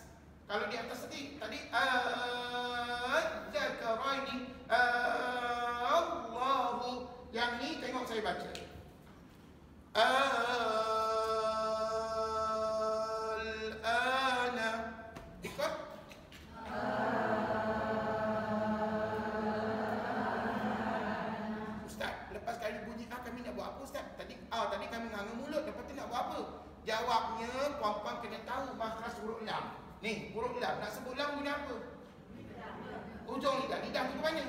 Kalau di atas tadi az-zakaraini Allahu, yang ni tengok saya baca al-ana, ikut Ustaz, lepas kali bunyi A kami nak buat apa Ustaz? Tadi kami nganga mulut, lepas tu nak buat apa? Jawabnya puan-puan kena tahu makhraj huruf lam. Ni, huruf lam. Nak sebut lam guna apa? Ujung lidah. Lidah tu ke mana?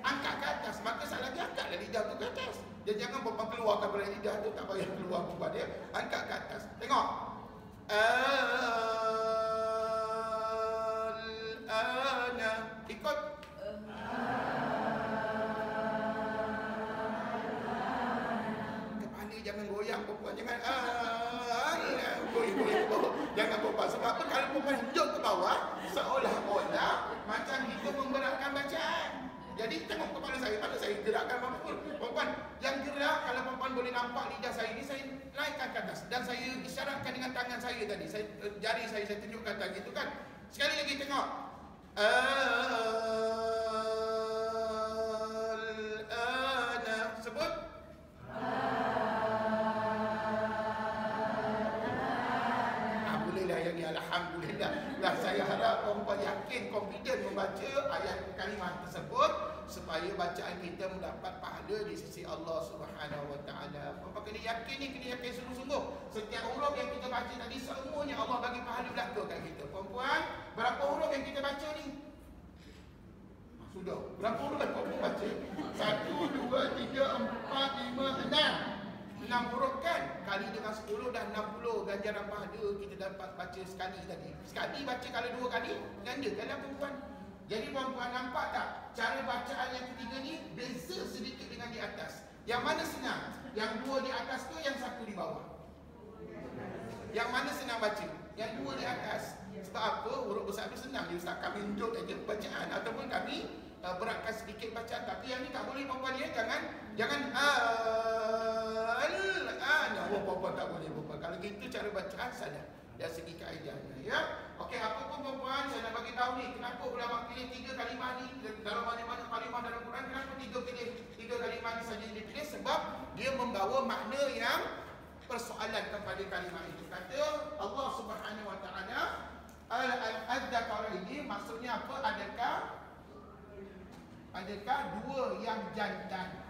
Angkat ke atas. Maka salah dia angkatlah lidah tu ke atas. Dia jangan puan-puan keluarkan dari lidah tu. Tak payah keluar puan dia. Angkat ke atas. Tengok. Al-ana. Ikut. Kepala jangan goyang puan-puan. Jangan goyang. Jangan perempuan. Sebab apa? Kalau perempuan hidup ke bawah, seolah-olah macam kita memberatkan bacaan. Jadi tengok kepala saya, mana saya gerakkan apa-apa. Perempuan yang gerak, kalau perempuan boleh nampak lidah saya ni, saya naikkan ke atas. Dan saya isyaratkan dengan tangan saya tadi. Jari saya tunjukkan tadi itu kan. Sekali lagi tengok. Al-ana. Sebut. Alhamdulillah. Lah saya harap perempuan yakin, confident membaca ayat kalimah tersebut supaya bacaan kita mendapat pahala di sisi Allah Subhanahu Wa Taala. Perempuan kena yakin ni, kena yakin sungguh-sungguh. Setiap huruf yang kita baca tadi semuanya Allah bagi pahala belaka kat kita. Perempuan, berapa huruf yang kita baca ni? Sudah. Berapa huruf yang perempuan baca? 1, 2, 3, 4, 5, 6. 6 huruf kan? Kali dengan 10 dah 60 ganjaran pahala kita dapat baca sekali tadi. Sekali baca kalau 2 kali, gandakanlah perempuan. Jadi perempuan nampak tak? Cara bacaan yang ketiga ni beza sedikit dengan di atas. Yang mana senang? Yang 2 di atas tu, yang 1 di bawah. Yang mana senang baca? Yang 2 di atas. Sebab apa? Huruf besar tu senang. Dia Ustaz kami unjuk aja bacaan ataupun kami beratkan sedikit bacaan. Tapi yang ni tak boleh perempuan ya. Jangan perempuan tak boleh perempuan. Kalau gitu cara bacaan salah dari segi kaedahnya ya. Okey, apa pun perempuan saya nak bagi tahu ni kenapa ulama pilih 3 kalimah ni dalam banyak-banyak kalimah dalam Quran. Kenapa 3 kalimah ni saja dipilih? Sebab dia membawa makna yang persoalan kepada kalimah itu. Kata Allah Subhanahu Wa Taala, al-dzakar ini maksudnya apa? Adakah 2 yang jantan?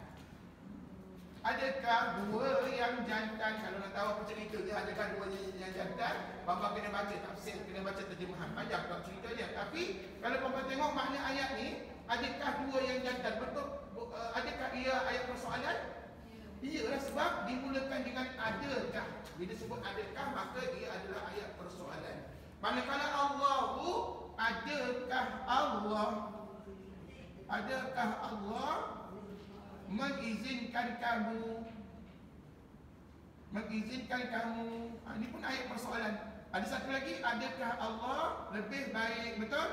Adakah 2 yang jantan? Kalau nak tahu apa cerita dia, adakah 2 yang jantan? Bapa kena baca tafsir, kena baca terjemahan. Panjang tak ceritanya. Tapi kalau bapa tengok makna ayat ni, adakah 2 yang jantan? Betul? Adakah ia ayat persoalan? Iyalah, sebab dimulakan dengan adakah. Bila sebut adakah, maka ia adalah ayat persoalan. Manakala Allahu, adakah Allah mengizinkan kamu? Ini pun ayat persoalan. Ada satu lagi, adakah Allah lebih baik? Betul?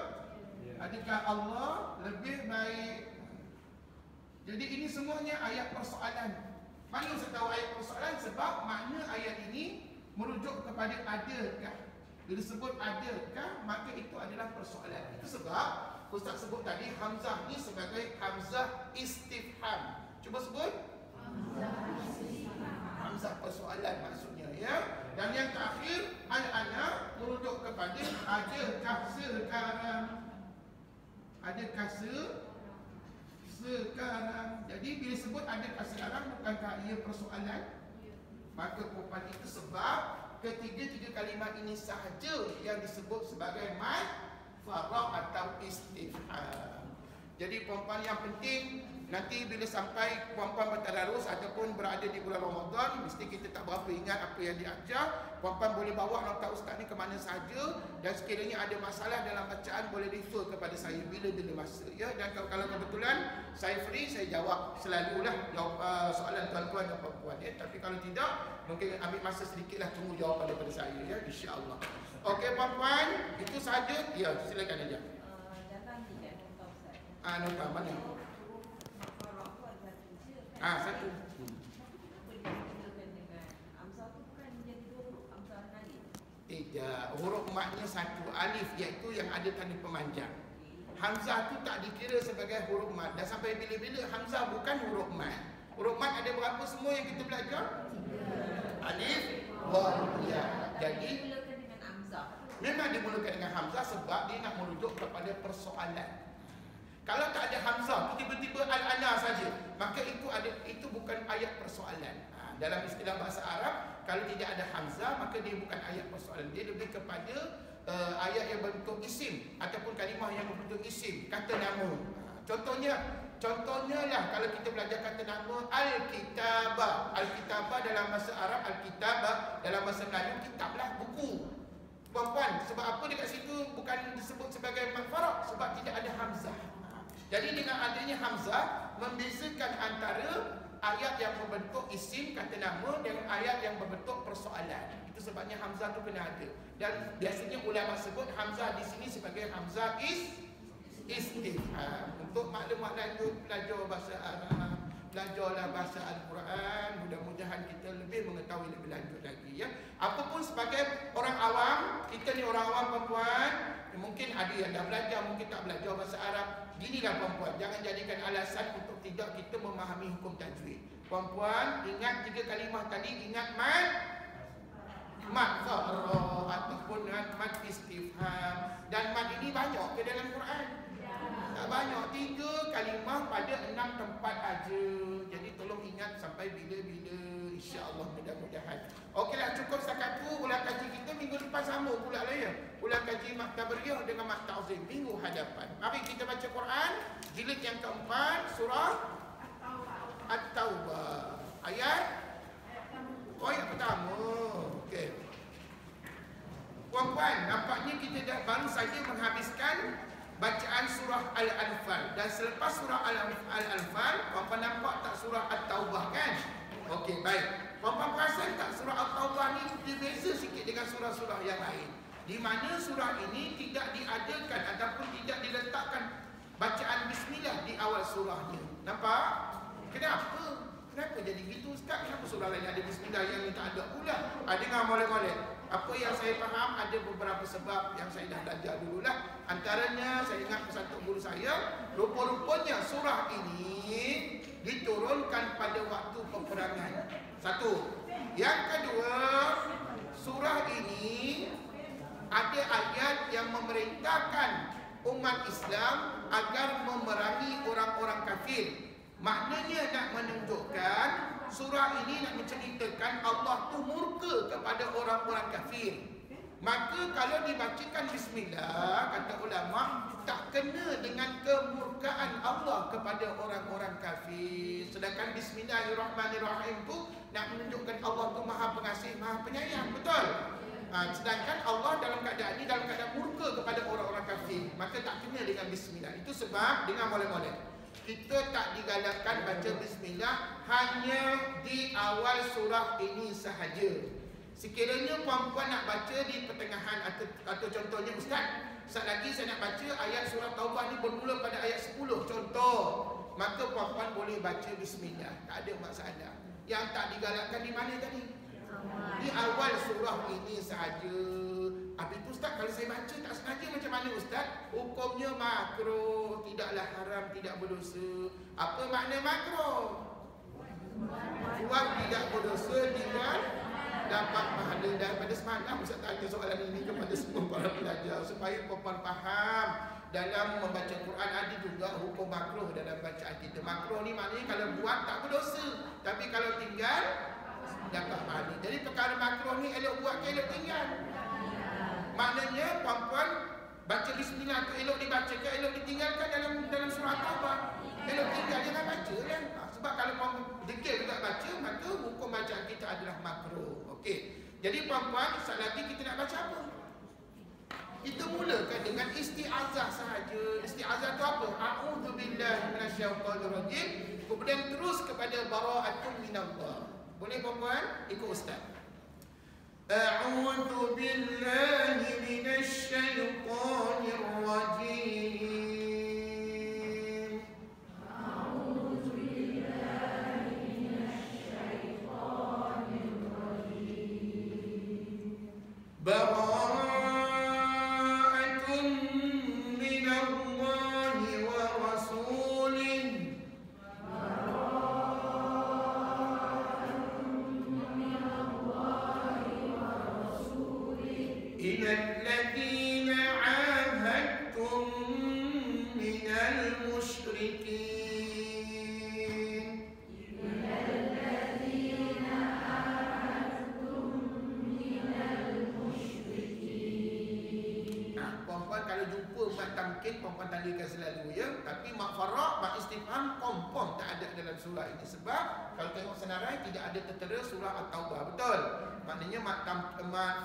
Adakah Allah lebih baik? Jadi ini semuanya ayat persoalan. Mana saya tahu ayat persoalan? Sebab makna ayat ini merujuk kepada adakah. Bila sebut adakah, maka itu adalah persoalan. Itu sebab Ustaz sebut tadi hamzah ni sebagai hamzah istifham. Cuba sebut. Hamzah persoalan maksudnya ya. Dan yang terakhir al-ana merujuk kepada adakah sekarang. Adakah sekarang. Jadi bila sebut adakah sekarang, bukankah ia persoalan? Maka perempuan itu sebab ketiga-tiga kalimah ini sahaja yang disebut sebagai mad farah atau istifham. Jadi puan-puan yang penting, nanti bila sampai puan-puan bertadarus ataupun berada di bulan Ramadan, mesti kita tak berapa ingat apa yang diajar. Puan-puan boleh bawa nota ustaz ni ke mana sahaja, dan sekiranya ada masalah dalam bacaan boleh refer kepada saya bila-bila masa ya. Dan kalau kebetulan saya free, saya jawab selalulah soalan tuan-tuan dan puan-puan ya. Tapi kalau tidak, mungkin ambil masa sedikitlah tunggu jawapan daripada saya ya, insya-Allah. Okey puan-puan, itu sahaja. Ya, silakan aja. Nota mana? Satu. Tidak, huruf matnya satu, alif, iaitu yang ada tanda pemanjang. Hamzah tu tak dikira sebagai huruf mat. Dan sampai bila-bila Hamzah bukan huruf mat. Huruf mat ada berapa semua yang kita belajar? Alif, waw, ya. Jadi memang dimulakan dengan Hamzah sebab dia nak merujuk kepada persoalan. Kalau tak ada Hamzah, tiba-tiba al-ana saja, maka itu bukan ayat persoalan. Dalam istilah bahasa Arab, kalau tidak ada Hamzah, maka dia bukan ayat persoalan. Dia lebih kepada ayat yang berbentuk isim ataupun kalimah yang berbentuk isim, kata nama. Contohnya lah kalau kita belajar kata nama al-kitabah. Al-kitabah dalam bahasa Arab, al-kitabah dalam bahasa Melayu, kitablah, buku. Puan-puan, sebab apa dekat situ bukan disebut sebagai manfarat? Sebab tidak ada Hamzah. Jadi dengan adanya Hamzah membezakan antara ayat yang berbentuk isim kata nama dengan ayat yang berbentuk persoalan. Itu sebabnya Hamzah tu kena ada. Dan biasanya ulama sebut Hamzah di sini sebagai Hamzah istifham. Untuk maklum lanjut belajar bahasa Arab, belajarlah bahasa Al-Quran, mudah-mudahan kita lebih mengetahui lebih lanjut lagi ya. Apapun sebagai orang awam, kita ni orang awam perempuan, mungkin ada yang dah belajar, mungkin tak belajar bahasa Arab. Ginilah perempuan, jangan jadikan alasan untuk tidak kita memahami hukum tajwid. Perempuan, ingat 3 kalimah tadi, ingat mad farah ataupun mad istifham. Dan mad ini banyak ke dalam Quran? Tak banyak, 3 kalimah pada 6 tempat aja. Jadi tolong ingat sampai bila-bila, insya-Allah, mudah-mudahan. Okeylah, cukup setakat tu. Ulang kaji kita minggu depan sama pula lah ya. Ulang kaji Mak Tabriyah dengan Mak Ta'zim minggu hadapan. Mari kita baca Quran jilid yang keempat, surah At-Taubah. Ayat pertama. Okey. Puan-puan, nampaknya kita dah baru saja menghabiskan bacaan surah Al-Anfal. Dan selepas surah Al-Anfal, puan-puan nampak tak surah At-Taubah kan? Okey, baik. Puan-puan perasan tak surah At-Taubah ni dia beza sikit dengan surah-surah yang lain. Di mana surah ini tidak diadakan ataupun tidak diletakkan bacaan bismillah di awal surahnya. Nampak? Kenapa? Kenapa jadi gitu Ustaz? Kenapa surah lain ada bismillah yang ni tak ada pula? Dengar molek-molek. Apa yang saya faham, ada beberapa sebab yang saya dah belajar dululah. Antaranya saya ingat satu guru saya, rupa-rupanya surah ini diturunkan pada waktu peperangan. Satu. Yang kedua, surah ini ada ayat yang memerintahkan umat Islam agar memerangi orang-orang kafir. Maknanya nak menunjukkan surah ini nak menceritakan Allah tu murka kepada orang-orang kafir. Maka kalau dibacakan bismillah, kata ulama, tak kena dengan kemurkaan Allah kepada orang-orang kafir. Sedangkan bismillahirrahmanirrahim tu nak menunjukkan Allah tu maha pengasih, maha penyayang, betul? Sedangkan Allah dalam keadaan ini dalam keadaan murka kepada orang-orang kafir, maka tak kena dengan bismillah. Itu sebab dengan molek-molek kita tak digalakkan baca bismillah hanya di awal surah ini sahaja. Sekiranya puan-puan nak baca di pertengahan atau contohnya Ustaz lagi saya nak baca ayat surah Taubah ni bermula pada ayat 10 contoh, maka puan-puan boleh baca bismillah, tak ada masalah. Yang tak digalakkan di mana tadi? Di awal surah ini sahaja. Habis tu Ustaz, kalau saya baca tak sengaja macam mana Ustaz? Hukumnya makruh, tidaklah haram, tidak berdosa. Apa makna makruh? Buat tidak berdosa tinggal dapat pahala. Daripada semalam Ustaz tanya soalan ini kepada semua para pelajar supaya puan-puan faham. Dalam membaca Quran ada juga hukum makruh dalam bacaan kita. Makruh ni maknanya kalau buat tak berdosa, tapi kalau tinggal dapat pahala. Jadi perkara makruh ni elok buat ke elok tinggal? Maknanya puan-puan baca bismillah tu elok dibaca ke elok ditinggalkan dalam surah Taubah? Elok tinggal, jangan baca kan. Sebab kalau puan degil juga baca, maka hukum bacaan kita adalah makruh. Okey. Jadi puan-puan, sekali lagi kita nak baca apa? Kita mulakan dengan isti'azah sahaja. Isti'azah tu apa? A'udzubillahi minasyaitonirrajim. Kemudian terus kepada bara'atun minallah. Boleh puan-puan? Ikut ustaz. A'udzu billahi minasyaitonir rajim. A'udzu billahi minasyaitonir rajim. Bara'atun minallahi wa rasulih. إلى الذين عاهدتم من المشركين. إلى الذين عاهدتم من المشركين. Puan-puan kalau jumpa mat tamkin, puan-puan tandakan selalu ya. Tapi mat faraq, mat istifham confirm tak ada dalam surah ini. Sebab kalau tengok senarai tidak ada tertera surah At-Taubah. Betul? Maknanya mat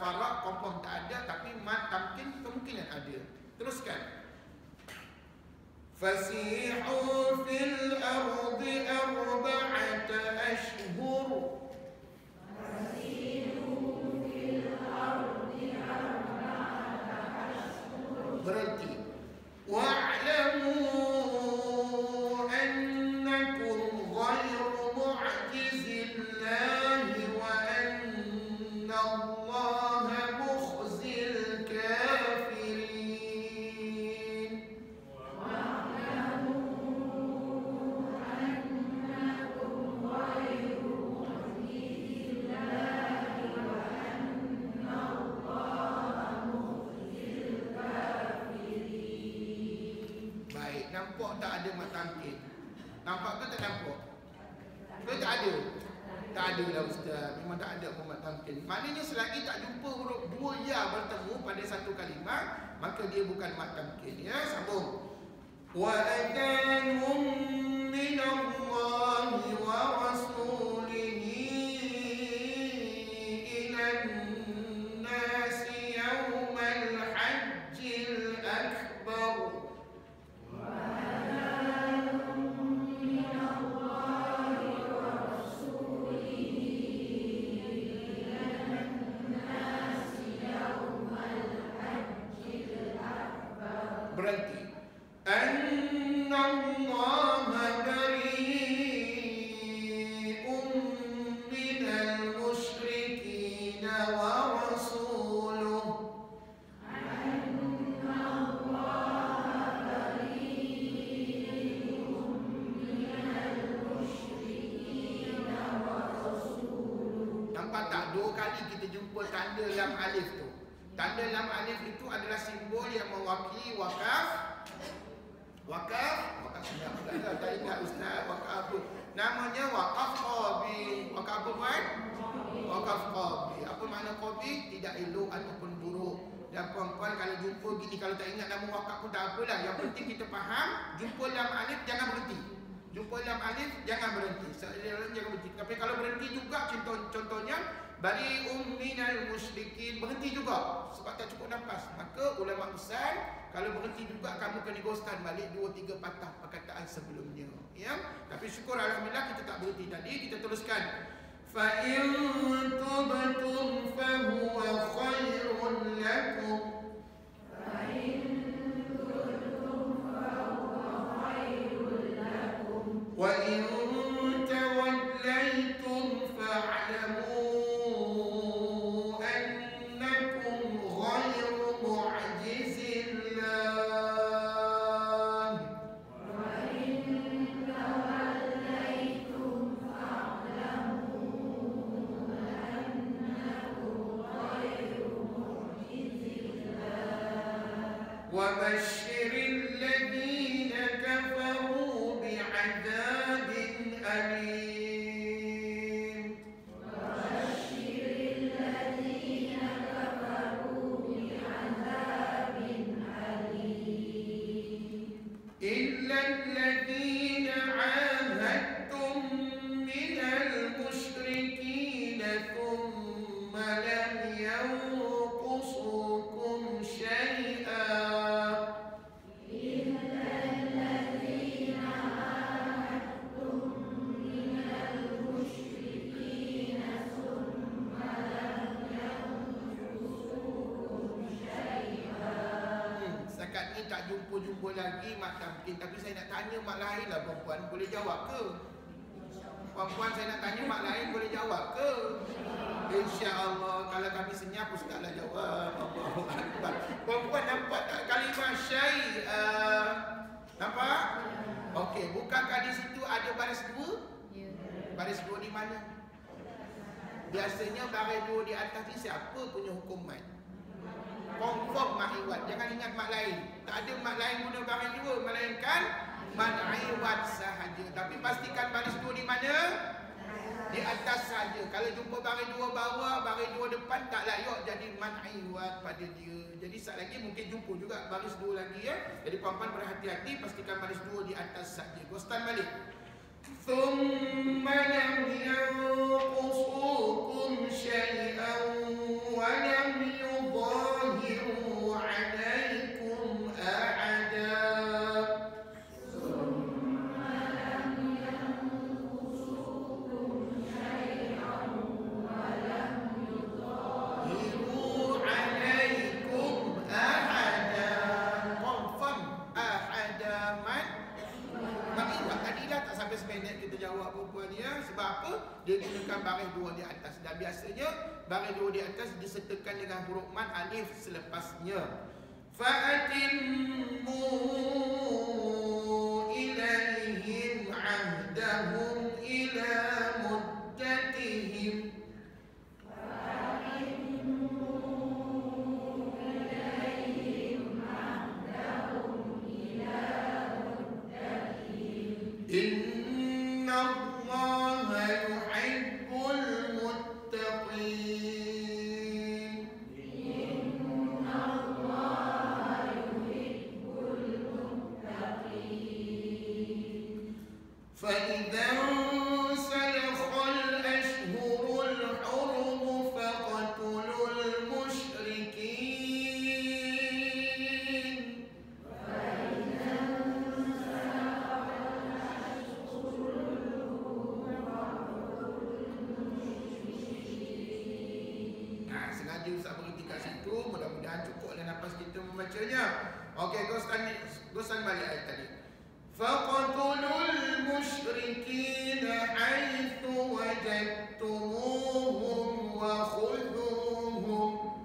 faraq confirm tak ada, tapi mat tamkin kemungkinan ada. Teruskan. Fasihu fil ardi arba'ata ashhur. Fasihu fil ardi arba'ata ashhur. Berhenti. Wa'lamu annakum ghayru mu'jizillahi wa anna Allaha mukhzil kafirin. Wa'lamu annakum ghayru mu'jizillahi wa anna Allaha mukhzil kafirin. Baik, nampak tak ada mat tamkin? Nampak ke tak nampak? Ke tak ada? Tak ada lah ustaz. Memang tak ada mat tamkin. Maknanya selagi tak jumpa huruf dua ya bertemu pada satu kalimat, maka dia bukan mat tamkin. Ya, sambung. Wa adanum minallahi wa rasulihi ilan nasi yawmal hajjil akbar. Berhenti. Annallaha bari'un minal musyrikin wa rasuluh. Annallaha bari'un minal musyrikin wa rasuluh. Nampak tak? Dua kali kita jumpa tanda lam alif tu. Tanda lam alif itu adalah simbol yang mewakili wakaf. Wakaf sudah pula tak ingat ustaz. Wakaf apa? Namanya wakaf qabi. Wakaf apa kan? Wakaf qabi. Apa makna qabi? Tidak elok ataupun buruk. Dan puan-puan kalau jumpa gini, kalau tak ingat nama wakaf pun tak apalah. Yang penting kita faham, jumpa lam alif jangan berhenti. Jumpa lam alif jangan berhenti. Jangan berhenti. Tapi kalau berhenti juga, contohnya bari'um minal musyrikin, berhenti juga sebab tak cukup nafas. Maka ulama besar kalau berhenti juga kamu kena ghostan balik 2-3 patah perkataan sebelumnya ya. Tapi syukur alhamdulillah kita tak berhenti tadi. Kita teruskan. Fa in tubtum fa huwa khairun lakum. Fa in tubtum fa huwa khairun lakum. Wa in tawallaytum fa'lamu jumpa lagi mak tamkin. Tapi saya nak tanya mak lain lah perempuan, boleh jawab ke? Perempuan saya nak tanya mak lain boleh jawab ke? InsyaAllah. Kalau kami senyap ustaz lah jawab. Allahu Akbar. Perempuan nampak tak kalimah syai'? Nampak? Okey, bukankah di situ ada baris dua? Ya. Baris dua di mana? Biasanya baris dua di atas ni siapa punya hukum mat? Confirm mak iwat. Jangan ingat mak lain. Tak ada mak lain guna baris dua, melainkan mak iwat sahaja. Tapi pastikan baris dua di mana? Di atas saja. Kalau jumpa baris dua bawah, baris dua depan, tak layak jadi mak iwat pada dia. Jadi sekali lagi mungkin jumpa juga baris dua lagi ya. Jadi puan-puan berhati-hati, pastikan baris dua di atas saja. Gostan balik. ثم لم ينقصوكم شيئا ولم يظاهروا عليكم أحدا Sebab apa? Dia gunakan baris dua di atas. Dan biasanya baris dua di atas disertakan dengan huruf mat alif selepasnya. Fa'atimmu ilaihim 'ahdahum ila muddatihim. Gostan balik ayat tadi. Faqatulul musyrikin haitsu wajadtumuhum wa khudhuhum.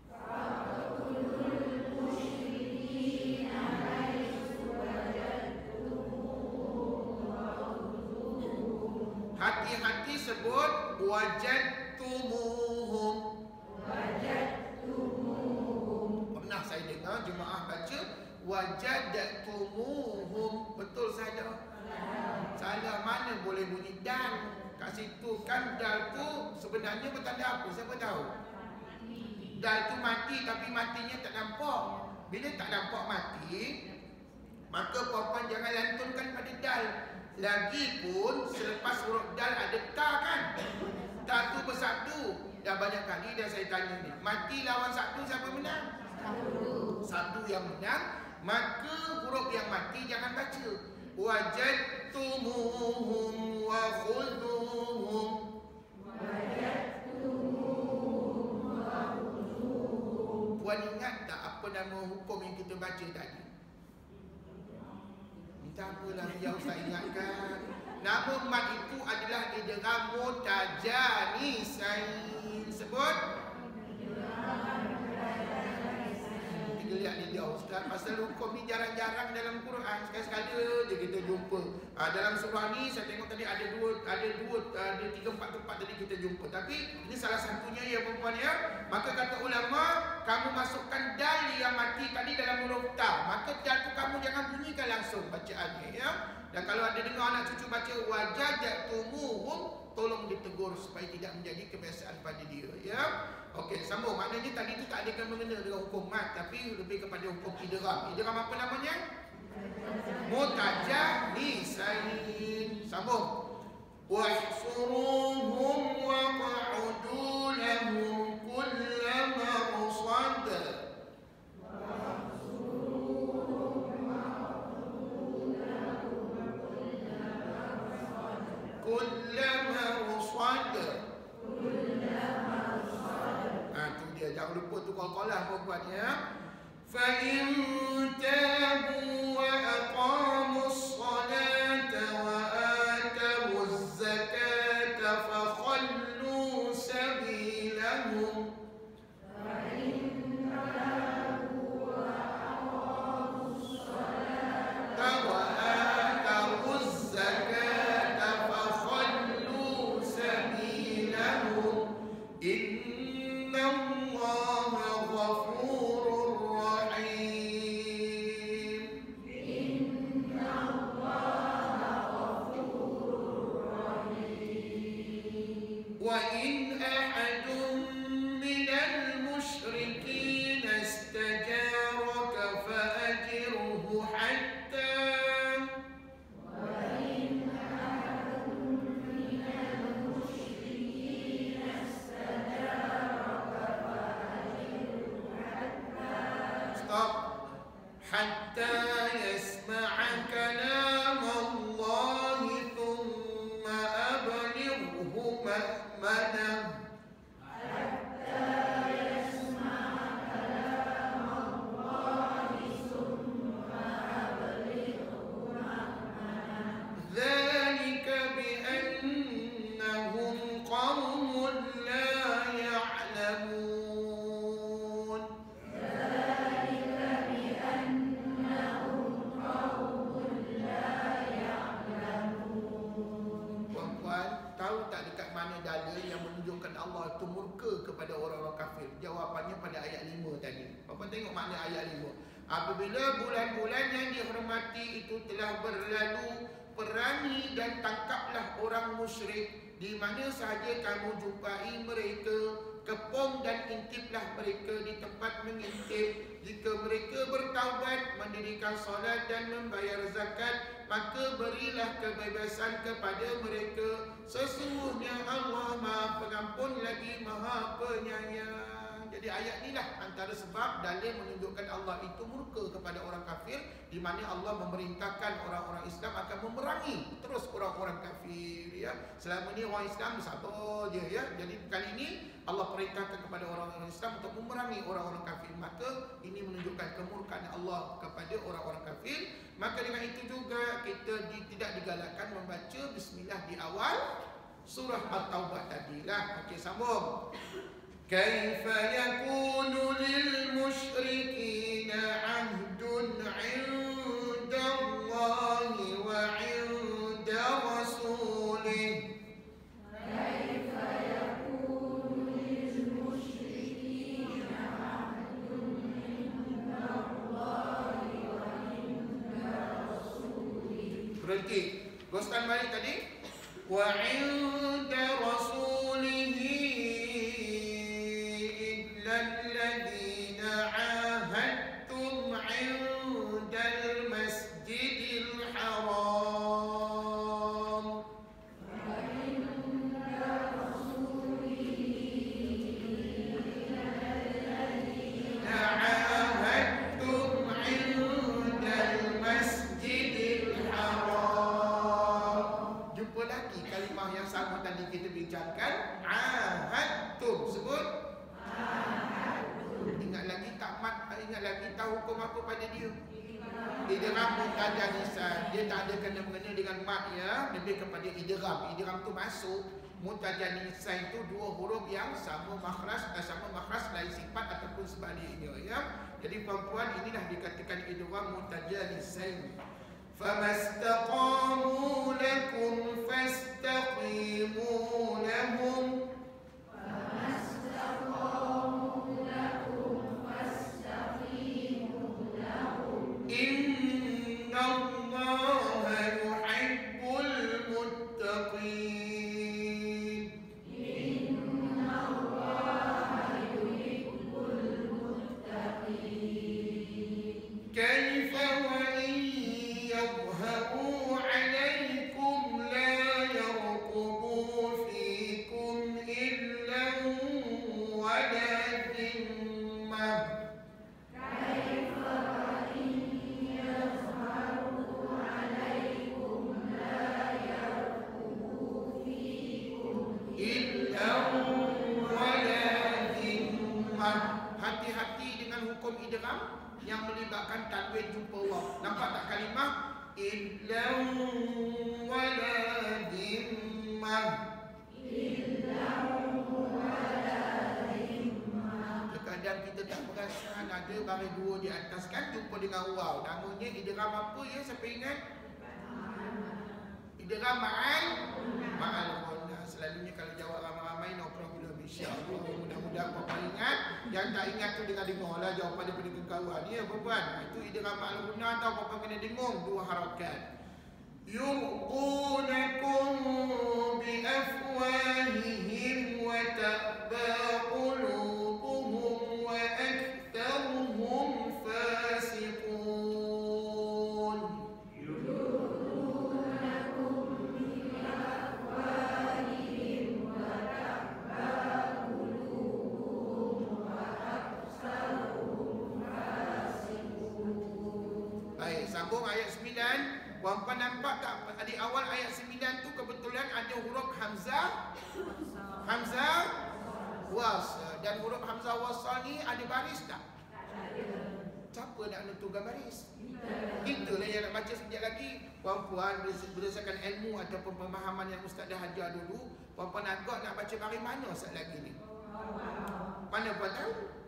Faqatulul musyrikin haitsu wajadtumuhum wa khudhuhum. Hati-hati sebut wajadtumuhum. Pernah saya dengar jemaah baca wajadtumuhum. Betul salah? Salah. Mana boleh bunyi dal? Kat situ kan dal tu sebenarnya bertanda apa? Siapa tahu? Dal tu mati, tapi matinya tak nampak. Bila tak nampak mati, maka puan-puan jangan lantunkan pada dal. Lagipun selepas huruf dal ada ta kan? Ta tu bersatu. Dah banyak kali dah saya tanya ni, mati lawan satu siapa menang? Satu yang menang. Maka huruf yang mati jangan baca. Wajadtumuhum wa khudhuhum. Puan ingat tak apa nama hukum yang kita baca tadi? Minta apalah yang Ustaz ingatkan. Nama mat itu adalah idgham mutajanisain. Sebut. Lihat ni dia Ustaz, pasal hukum ni jarang-jarang dalam Quran, sekali-sekala je kita jumpa. Dalam surah ni saya tengok tadi ada 3-4 tempat tadi kita jumpa. Tapi ini salah satunya ya perempuan ya. Maka kata ulama, kamu masukkan dal yang mati tadi dalam huruf ta. Maka dal tu kamu jangan bunyikan langsung bacaannya ya. Dan kalau ada dengar anak cucu baca wajadtumuhum, tolong ditegur supaya tidak menjadi kebiasaan pada dia ya. Okey, sambung. Maknanya tadi itu tak ada kena mengena dengan hukum mat, tapi lebih kepada hukum idgham. Idgham apa namanya? Mutajanisain. Sambung. Wahsuruhum waq'udu lahum kulla marsad. Kulla marsad. Jangan lupa tu qal-qalah perempuan ya. Fa in tabu makna ayat 5. Apabila bulan-bulan yang dihormati itu telah berlalu, perangi dan tangkaplah orang musyrik di mana sahaja kamu jumpai mereka, kepung dan intiplah mereka di tempat mengintip. Jika mereka bertaubat, mendirikan solat dan membayar zakat, maka berilah kebebasan kepada mereka. Sesungguhnya Allah Maha Pengampun lagi Maha Penyayang. Jadi ayat inilah antara sebab dalil menunjukkan Allah itu murka kepada orang kafir, di mana Allah memerintahkan orang-orang Islam akan memerangi terus orang-orang kafir, ya. Selama ini orang Islam bersabar je, ya. Jadi kali ini Allah perintahkan kepada orang-orang Islam untuk memerangi orang-orang kafir. Maka ini menunjukkan kemurkaan Allah kepada orang-orang kafir. Maka dengan itu juga kita tidak digalakkan membaca bismillah di awal surah At-Taubah tadilah. Okey, sambung. كيف يكون للمشركين عهد عند الله وعند رسوله كيف يكون للمشركين عهد عند الله وعند رسوله. Berhenti. Teruskan balik tadi. وعند رسوله الذين عاهدتم عند المسجد الحرام وعند رسوله الذين عاهدتم عند المسجد الحرام. Jumpa lagi kalimah yang sama tadi kita bincangkan. Ahadtum. Sebut. Ingat lagi tahu hukum apa pada dia? Idgham muntajah lisan. Dia tak ada kena-mengena dengan mat, ya. Lebih kepada idgham. Idgham tu masuk. Muntajah lisan itu dua huruf yang sama makhraj, lain sifat ataupun sebaliknya, ya. Jadi perempuan inilah dikatakan idgham muntajah lisan. Famastaqamu lakum fastaqimu lahum. Inna Allah yuhibbul muttaqin. Inna Allah yuhibbul muttaqin. Kaifa wa in yadhharu alaykum la yarqubu fikum illa wa la dhimmah. Hati-hati dengan hukum idgham yang melibatkan tanwin jumpa waw. Nampak tak kalimah illam wala dhimmah. Terkadang kita tak perasan ada baris dua di atas kan jumpa dengan waw. Namanya idgham apa, ya? Siapa ingat? Idgham ma'al ghunnah. Selalunya kalau jawab ramai-ramai no problem, insya-Allah. Mudah-mudahan puan ingat. Yang tak ingat tu dengar lah jawapan daripada kawan, ya puan. Itu idgham ma'al ghunnah atau puan kena dengung dua harakat. Yurqunakum bi afwahihim wa ta'ba qulubuhum wa aktharuhum fasiqun. Sambung ayat 9. Puan-puan nampak tak di awal ayat 9 tu kebetulan ada huruf hamzah wasal. Dan huruf hamzah wasal ni ada baris tak? Siapa nak menentukan baris? Itulah yang nak baca sekejap lagi. Puan-puan berdasarkan ilmu ataupun pemahaman yang ustaz dah ajar dulu, puan-puan agak nak baca baris mana saat lagi ni? Mana puan tahu?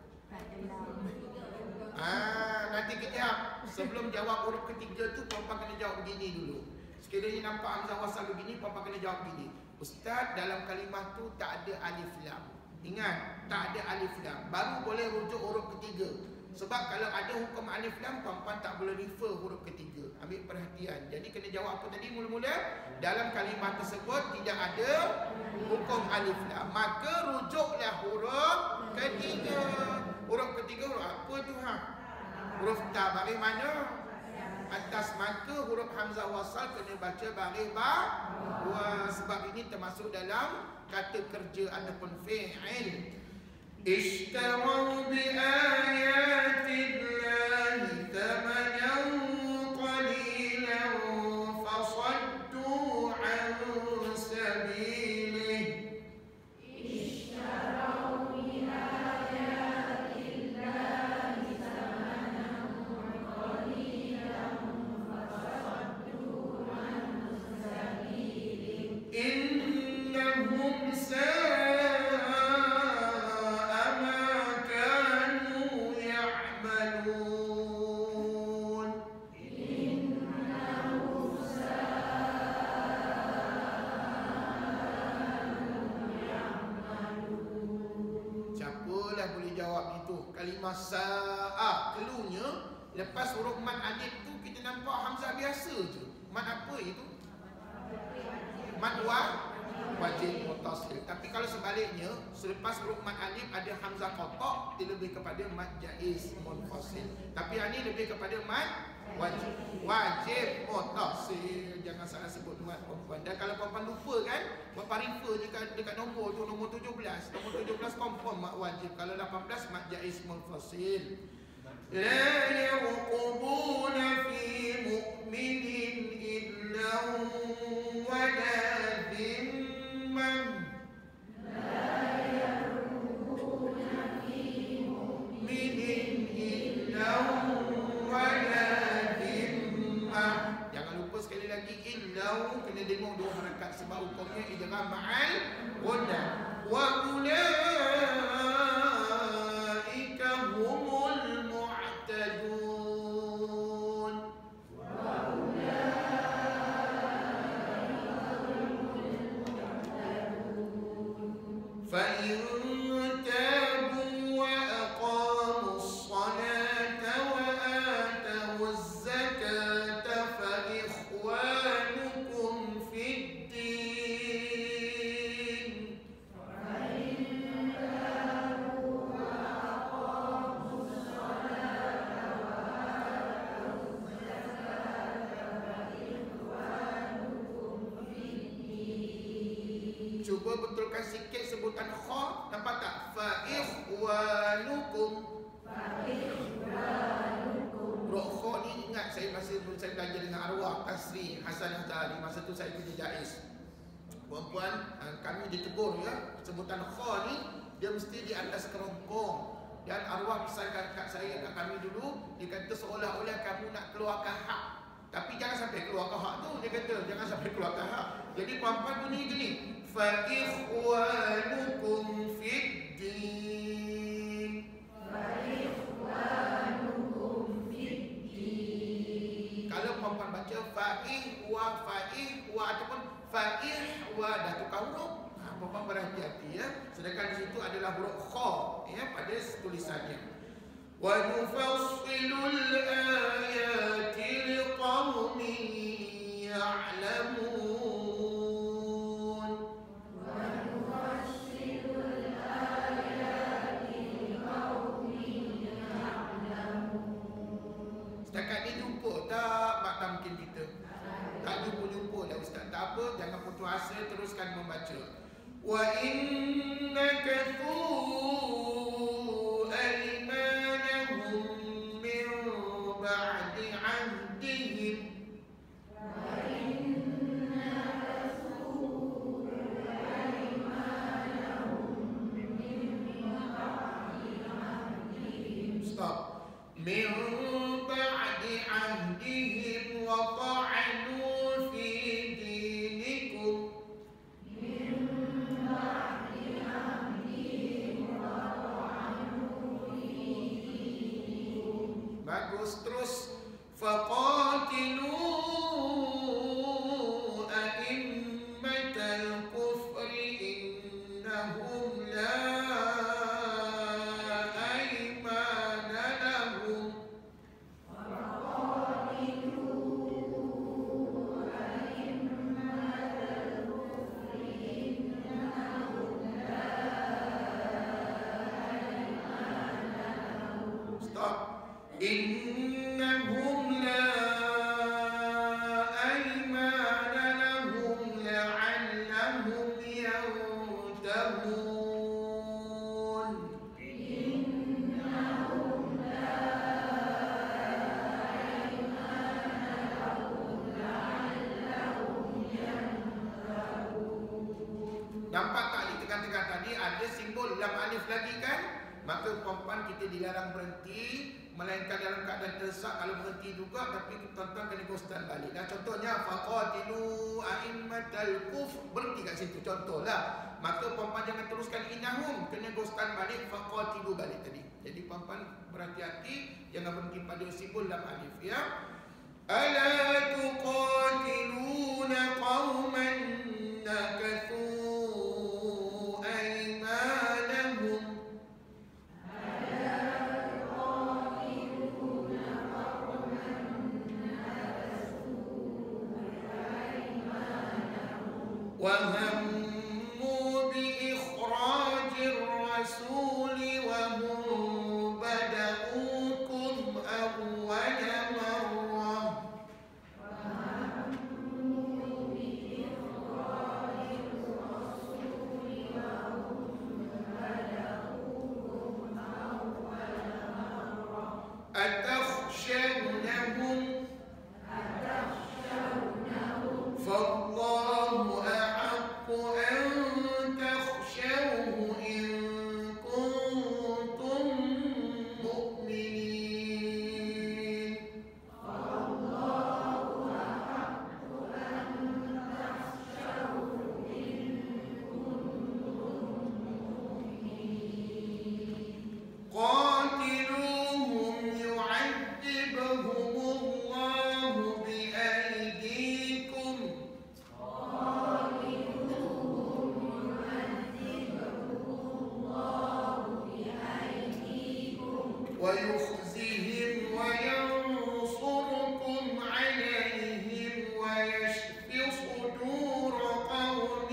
Nanti kejap. Sebelum jawab huruf ketiga tu, puan-puan kena jawab begini dulu. Sekiranya nampak hamzah wasal begini, puan-puan kena jawab begini. Ustaz, dalam kalimah tu tak ada alif lam. Ingat, tak ada alif lam. Baru boleh rujuk huruf ketiga. Sebab kalau ada hukum alif lam, puan-puan tak boleh refer huruf ketiga. Ambil perhatian. Jadi kena jawab apa tadi mula-mula? Dalam kalimah tersebut tidak ada hukum alif lam, maka rujuklah huruf ketiga. Huruf ketiga huruf apa tu ha? Huruf ta baris mana? Atas, maka huruf hamzah wasal kena baca baris bawah. Sebab ini termasuk dalam kata kerja ataupun fi'il. Ishtaru bi ayatillahi thamanan qalilan fasaddu an sabilihi. Ishtaru bi ayatillahi thamanan qalilan fasaddu an sabilihi. Innahum kalimah sa'a, keluarnya lepas huruf mad alif tu kita nampak hamzah biasa je. Mad apa itu? Mad wajib muttasil. Tapi kalau sebaliknya, selepas huruf mad alif ada hamzah qata', dia lebih kepada mad jaiz munfasil. Tapi yang ni lebih kepada mad wajib muttasil. Jangan salah sebut mad perempuan. Dan kalau perempuan lupa kan, bapak refer je dekat nombor tu, nombor 17. Nombor 17 confirm mad wajib. Kalau 18 mad jaiz munfasil. La yarqubuna fi mu'minin illa wa la dhimman. La yarqubuna fi mu'minin illa wa la dhimman. Jangan lupa sekali lagi, illa kena dengar dua harakat sebab hukumnya idgham ma'al ghunnah. Wa ulaika humul mu'tadun. Wa ulaika humul mu'tadun. Fa in tabu wa aqamu as-salata wa atu az-zakata fa ikhwanukum fid din. Cuba betulkan sikit sebutan kha, nampak tak? Fa ikhwanukum. Huruf kha ni ingat saya masa saya belajar dengan arwah Tasri Hasan Azhari, masa tu saya kerja jaiz. Puan-puan, kami ditegur ya, sebutan kha ni dia mesti di atas kerongkong. Dan arwah pesankan kat saya, kat kami dulu, dia kata seolah-olah kamu nak keluarkan hak. Tapi jangan sampai keluarkan hak tu, dia kata jangan sampai keluarkan hak. Jadi puan-puan bunyi gini, fa ikhwanukum fid din. Fa ikhwanukum fid din. Kalau puan-puan baca fa'ihwa ataupun fa'ihwa dah tukar huruf. Puan-puan berhati-hati ya. Sedangkan di situ adalah huruf kha ya pada tulisannya. Wa nufassilul ayati liqaumin ya'lamun. Wa nufassilul ayati liqaumin ya'lamun. Setakat ni jumpa tak mak tamkin kita? Tak jumpa dah ustaz. Tak apa, jangan putus asa, teruskan membaca. Wa innakathu aymanahum min ba'di 'ahdihim. Wa innakathu aymanahum min ba'di 'ahdihim. Stop. Min ba'di 'ahdihim wa ta'anu fi dinikum. Bagus, terus faqatilu a'immatal kufri innahum la aymana lahum. maka puan-puan kita dilarang berhenti, melainkan dalam keadaan terdesak. Kalau berhenti juga, tapi tuan-tuan kena gostan balik. Nah, contohnya faqatilu a'immatal kufr, berhenti kat situ contohlah. Maka puan-puan jangan teruskan innahum, kena gostan balik, faqatilu balik tadi. Jadi puan-puan berhati-hati, jangan berhenti pada simbol lam alif ya. Ala tuqatiluna qauman nakathu aymanahum. وهموا بإخراج الرسول وهم بدؤوكم أول مرة أتخشونهم فالله أحق أن تخشوه إن كنتم مؤمنين. قاتلوهم يعذبهم الله بأيديكم ويخزهم وينصركم عليهم ويشف صدور قوم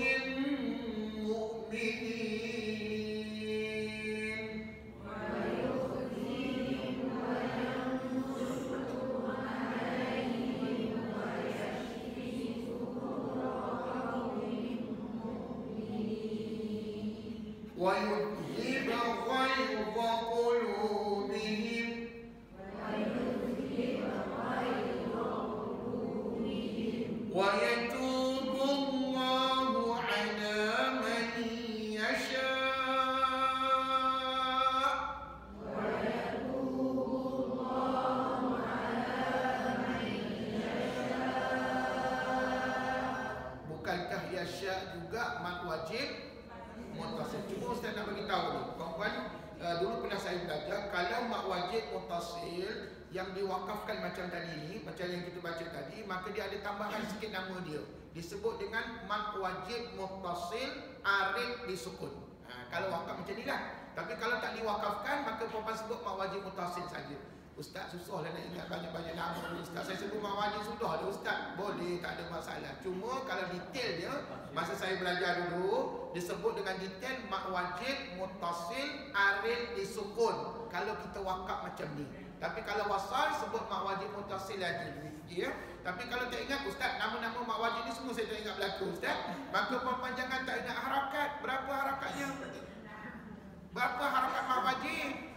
مؤمنين. ويذهب غيظ قلوبهم ويتوب الله على من يشاء. Bukankah yasha juga mat wajib muttasil? Cuma Ustaz nak bagi tahu ni, puan-puan, dulu pernah saya belajar, kalau mak wajib muttasil yang diwakafkan macam tadi ni, macam yang kita baca tadi, maka dia ada tambahan sikit nama dia. Disebut dengan mak wajib muttasil arid disukun. Kalau wakaf macam ni lah. Tapi kalau tak diwakafkan, maka puan-puan sebut mak wajib muttasil saja. Ustaz susahlah nak ingat banyak-banyak nama. Ustaz saya sebut mak wajib sudah ada Ustaz. Boleh, tak ada masalah. Cuma kalau detail dia, masa saya belajar dulu, disebut dengan detail mak wajib muttasil arid disukun. Kalau kita wakaf macam ni. Tapi kalau wasal sebut mak wajib muttasil lagi. Ya? Tapi kalau tak ingat Ustaz, nama-nama mak wajib ni semua saya tak ingat berlaku Ustaz. Maka puan-puan jangan tak ingat harakat. Berapa harakatnya? Berapa harakat mak wajib?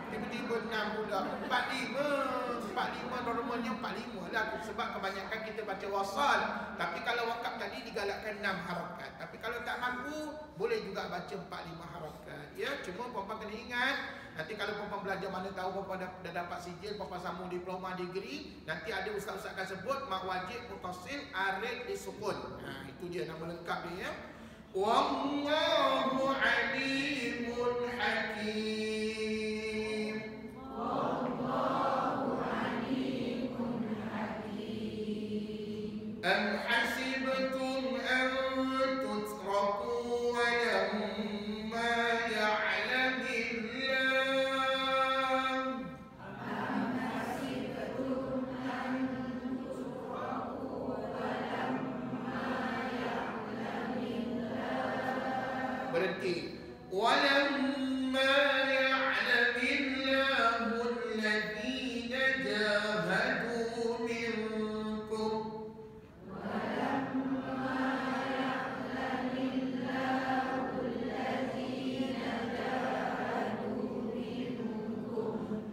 Tiba-tiba 6 pula 45 normalnya 45 lah. Sebab kebanyakan kita baca wasal. Tapi kalau wakaf tadi digalakkan 6 harakat. Tapi kalau tak mampu, boleh juga baca 45 harakat. Ya, cuma puan-puan kena ingat, nanti kalau puan-puan belajar, mana tahu puan-puan dah dapat sijil, puan-puan sambung diploma, degree, nanti ada ustaz-ustaz akan sebut mak wajib muttasil arid disukun. Itu dia nama lengkap dia ya. Wallahu alimun hakim. Am hasibtum an tutraku wa lamma ya'lamillah. Berhenti. Walamma ya'lamillahu alladhina jahadu minkum.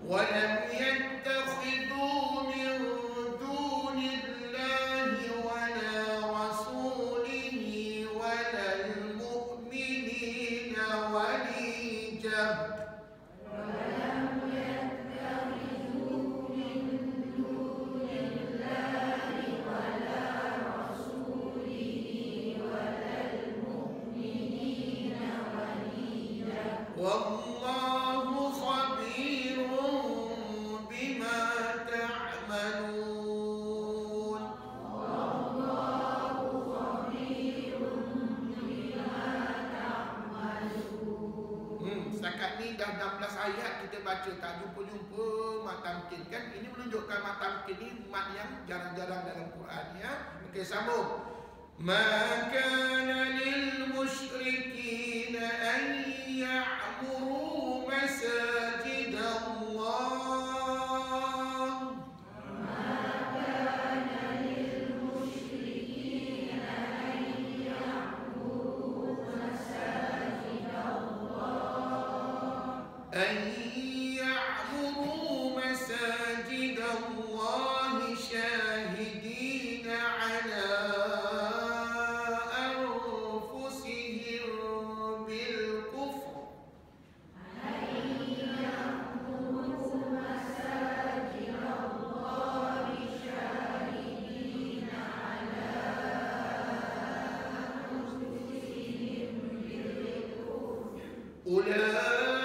ولم يتخذوا من دون الله ولا رسوله ولا المؤمنين وليا baca tak jumpa-jumpa mat tamkin kan. Ini menunjukkan mat tamkin ni mat yang jarang-jarang dalam Quran ya. Okey, sambung. Ma kana lil musyrikin an ya'muru masajid Allah. أن يعمروا مساجد الله شاهدين على أنفسهم بالكفر. أولئك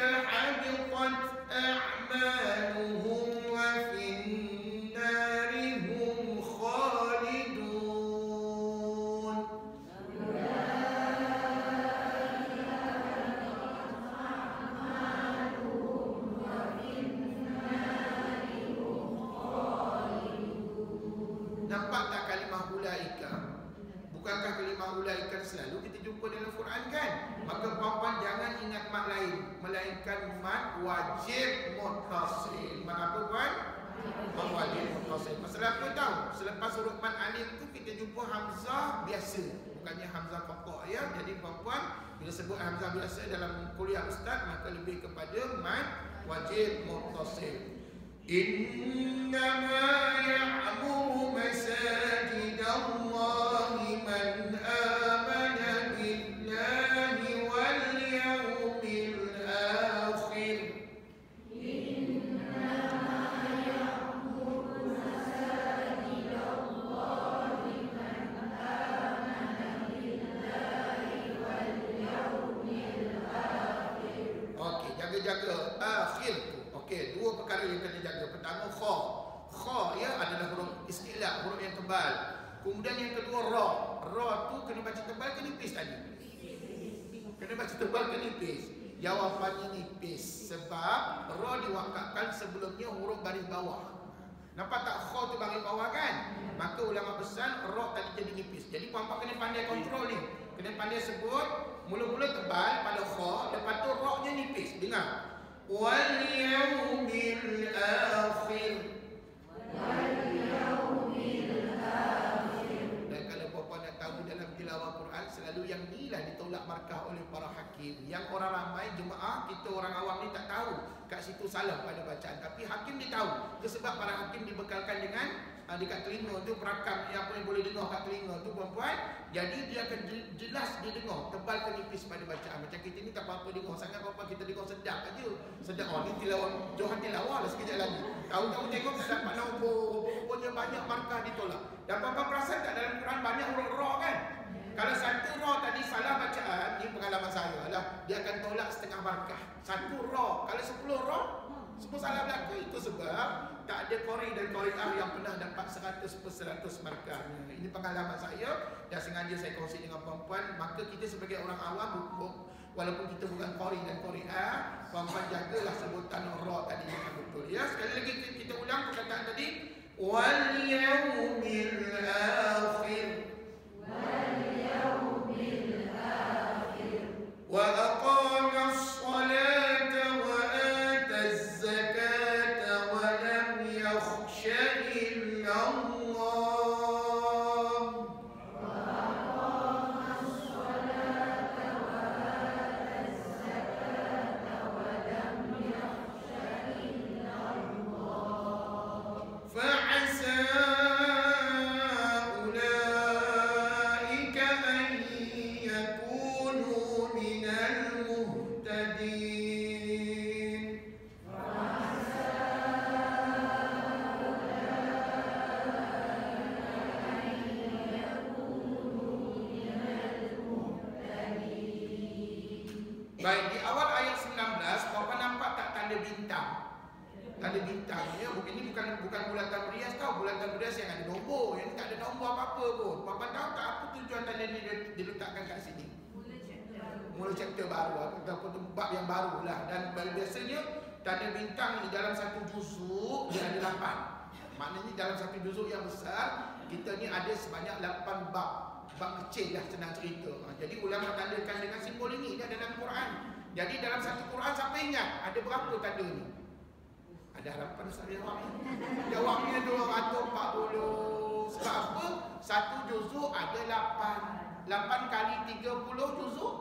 حبطت أعمالهم وفي النار هم خالدون. Nampak tak kalimah ulaika? Bukankah kalimah ulaika selalu kita jumpa dalam Quran kan? Maka puan-puan jangan ingat mat lain, melainkan mat wajib muttasil. Mat apa puan? Mat wajib muttasil. Masalah apa tahu? Selepas huruf mat alif tu kita jumpa hamzah biasa, bukannya hamzah qata ya. Jadi puan-puan bila sebut hamzah biasa dalam kuliah ustaz maka lebih kepada mat wajib muttasil. Innama ya'muru masajid Allah man amana billahi wal yawmil akhir. Innama ya'muru masajid Allah man amana billahi wal yawmil akhir. Okey, jaga-jaga akhir tu. Okey, dua perkara yang kena jaga. Pertama kha. Kha ya adalah huruf istilah, huruf yang tebal. Kemudian yang kedua ra. Ra tu kena baca tebal ke nipis tadi? Kena baca tebal ke nipis? Jawapannya nipis sebab ra diwakafkan sebelumnya huruf baris bawah. Nampak tak kha tu baris bawah kan? Maka ulama pesan ra tadi jadi nipis. Jadi puan-puan kena pandai kontrol ni. Kena pandai sebut mula-mula tebal pada kha, lepas tu ra-nya nipis. Dengar. Wal yawmil akhir. Dan kalau puan-puan nak tahu dalam tilawah Quran selalu yang ni lah ditolak markah oleh para hakim. Yang orang ramai jemaah kita orang awam ni tak tahu kat situ salah pada bacaan, tapi hakim dia tahu. Itu sebab para hakim dibekalkan dengan dekat telinga tu perakam yang apa yang boleh dengar kat telinga tu puan-puan. Jadi dia akan jelas dia dengar, tebal ke nipis pada bacaan. Macam kita ni tak apa-apa dengar sangat puan-puan, kita dengar sedap aja. Sedap ni tilawah Johan tilawah lah sekejap lagi. Tahu-tahu tengok sedap mana rupanya banyak markah ditolak. Dan puan-puan perasan tak dalam Quran banyak huruf ra kan? Kalau satu ra tadi salah bacaan, ni pengalaman saya lah, dia akan tolak setengah markah. Satu ra, kalau 10 ra semua salah belaka. Itu sebab tak ada qari dan qari'ah yang pernah dapat 100% markahnya. Ini pengalaman saya dan sengaja saya kongsi dengan puan-puan. Maka kita sebagai orang awam, walaupun kita bukan qari dan qari'ah, puan-puan jagalah sebutan ra tadi dengan betul ya. Sekali lagi kita ulang perkataan tadi. Wal yawmil akhir. Wal yawmil akhir. Wa aqama as-salata wa ata az-zakata wa lam yakhsha illa Allah. Baik, di awal ayat 19, puan-puan nampak tak tanda bintang? Tanda bintang ya, ini bukan bulatan berias tau, bulatan berias yang ada nombor. Yang tak ada nombor apa-apa pun. Puan-puan tahu tak apa tujuan tanda ni diletakkan kat sini? mula chapter baru ataupun bab yang baru lah. Dan biasanya tanda bintang ni dalam satu juzuk dia ada 8. Maknanya dalam satu juzuk yang besar kita ni ada sebanyak 8 bab kecil lah, senang cerita. Jadi ulama tandakan dengan simbol ini, dia ada dalam Quran. Jadi dalam satu Quran siapa ingat ada berapa tanda ni? Ada harapan Ustaz jawab ni. Jawabnya 240. Sebab apa? Satu juzuk ada 8. 8 kali 30 juzuk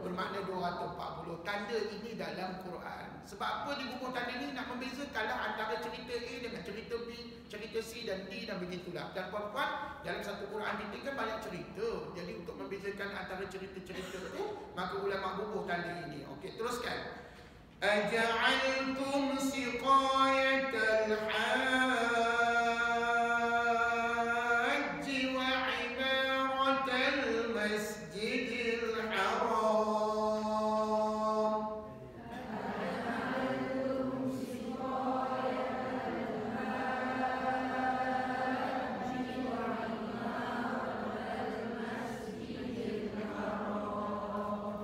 bermakna 240. Tanda ini dalam Quran. Sebab apa di buku tanda ini nak membezakanlah antara cerita A dengan cerita B, cerita C dan D dan begitulah. Dan puan-puan, dalam satu Quran kita kan banyak cerita. Jadi untuk membezakan antara cerita-cerita itu, maka ulama bubuh tanda ini. Okey, teruskan. Aja'altum siqayatal hajji wa imaratal masjidil haram.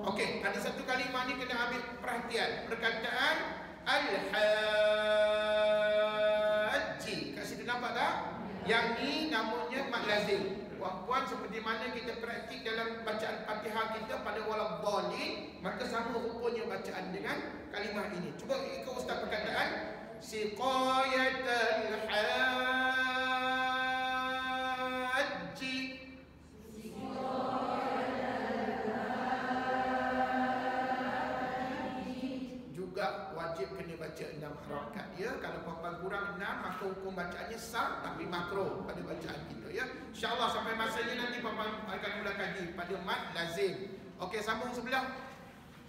Okey, ada satu kalimah ni kena ambil perhatian. Perkataan al-hajji. Kat situ nampak tak? Yang ni namanya mad lazim. Puan-puan, seperti mana kita praktik dalam bacaan Fatihah kita pada waladhdallin, maka sama rupa bacaan dengan kalimah ini. Cuba ikut ustaz perkataan siqayatal hajji. Wajib kena baca 6 harakat ya. Kalau puan-puan kurang 6, maka hukum bacaannya sah tapi makruh pada bacaan kita ya. InsyaAllah sampai masanya nanti puan-puan akan mula kaji pada mad lazim. Okey, sambung sebelah.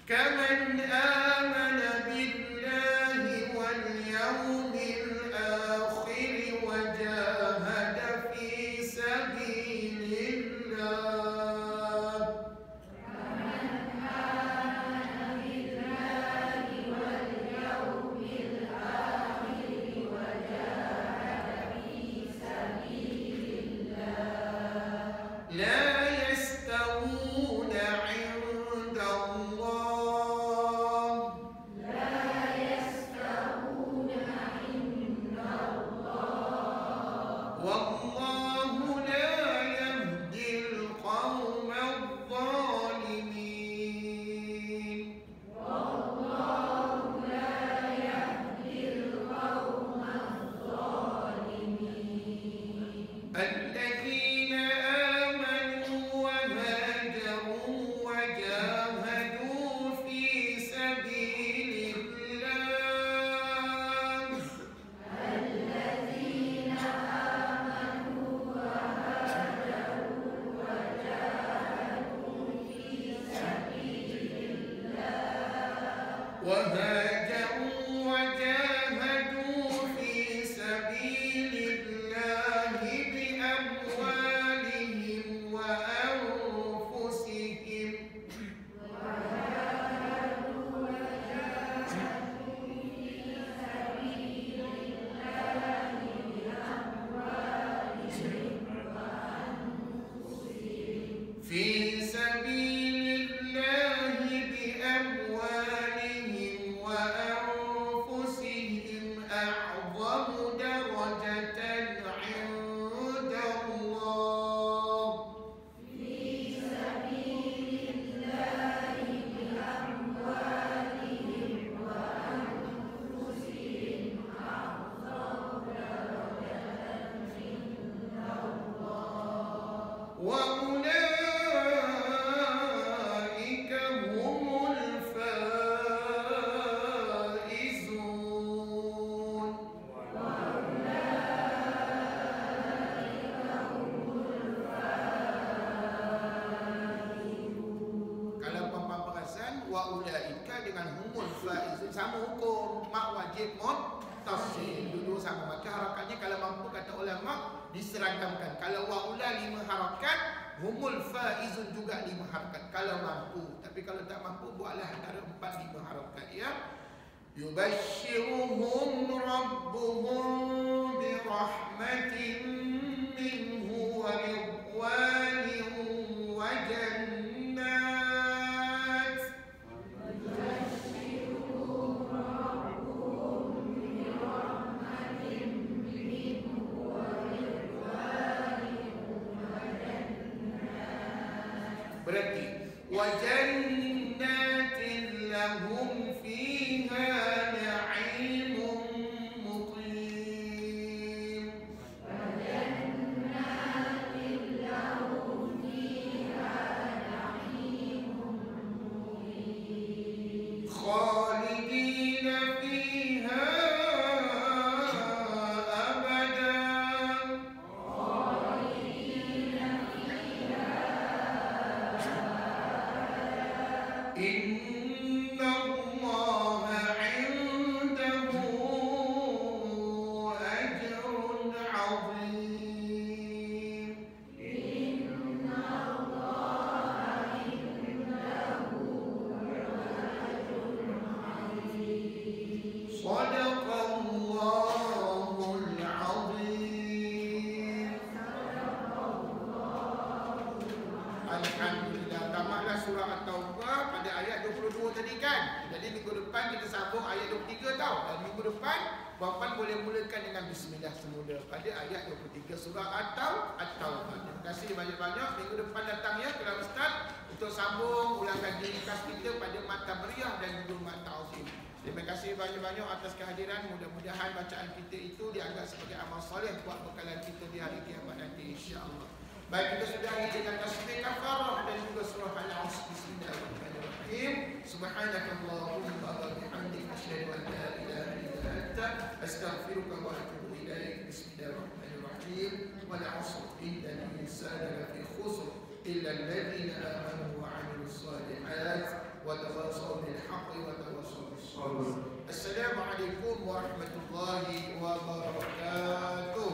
Kaman amana billahi wal yawmil akhir wa jahada fi sabilillah. Sama hukum mak wajib muttasil, dulu sama. Maka harakannya kalau mampu kata ulama diseragamkan. Kalau wa'ula 5 harakat, humul faizun juga 5 harakat kalau mampu. Tapi kalau tak mampu buatlah antara 4-5 harakat ya. Yubashshiruhum rabbuhum birahmatin minhu wa ridwanin wa jannah وجنات لهم فيها نعيم مقيم خالدين فيها أبدا إن الله عنده أجر عظيم صدق الله العظيم. Alhamdulillah, tamatlah surah At-Taubah pada ayat 22 tadi kan. Jadi minggu depan kita sambung ayat 23 tau. Dan minggu depan Bapak boleh mulakan dengan bismillah semula pada ayat 23 surah At-Taubah. Terima kasih banyak-banyak. Minggu depan datang ya kepada Ustaz untuk sambung ulang kaji ringkas kita pada mat tabriyah dan juga mat ta'zim. Terima kasih banyak-banyak atas kehadiran. Mudah-mudahan bacaan kita itu dianggap sebagai amal soleh buat bekalan kita di hari kiamat nanti insya-Allah. Baik, kita sudahi dengan tasbih kafarah dan juga surah Al-Asr. Bismillahirrahmanirrahim. Subhanakallahumma wa bihamdika asyhadu an la ilaha illa anta astaghfiruka wa atubu ilaik. Bismillahirrahmanirrahim. Wal 'asr innal insana lafi khusr illa alladhina amanu wa 'amilus shalihat wa tawassaw bil haqqi wa tawassaw bis sabr. Assalamualaikum warahmatullahi wabarakatuh.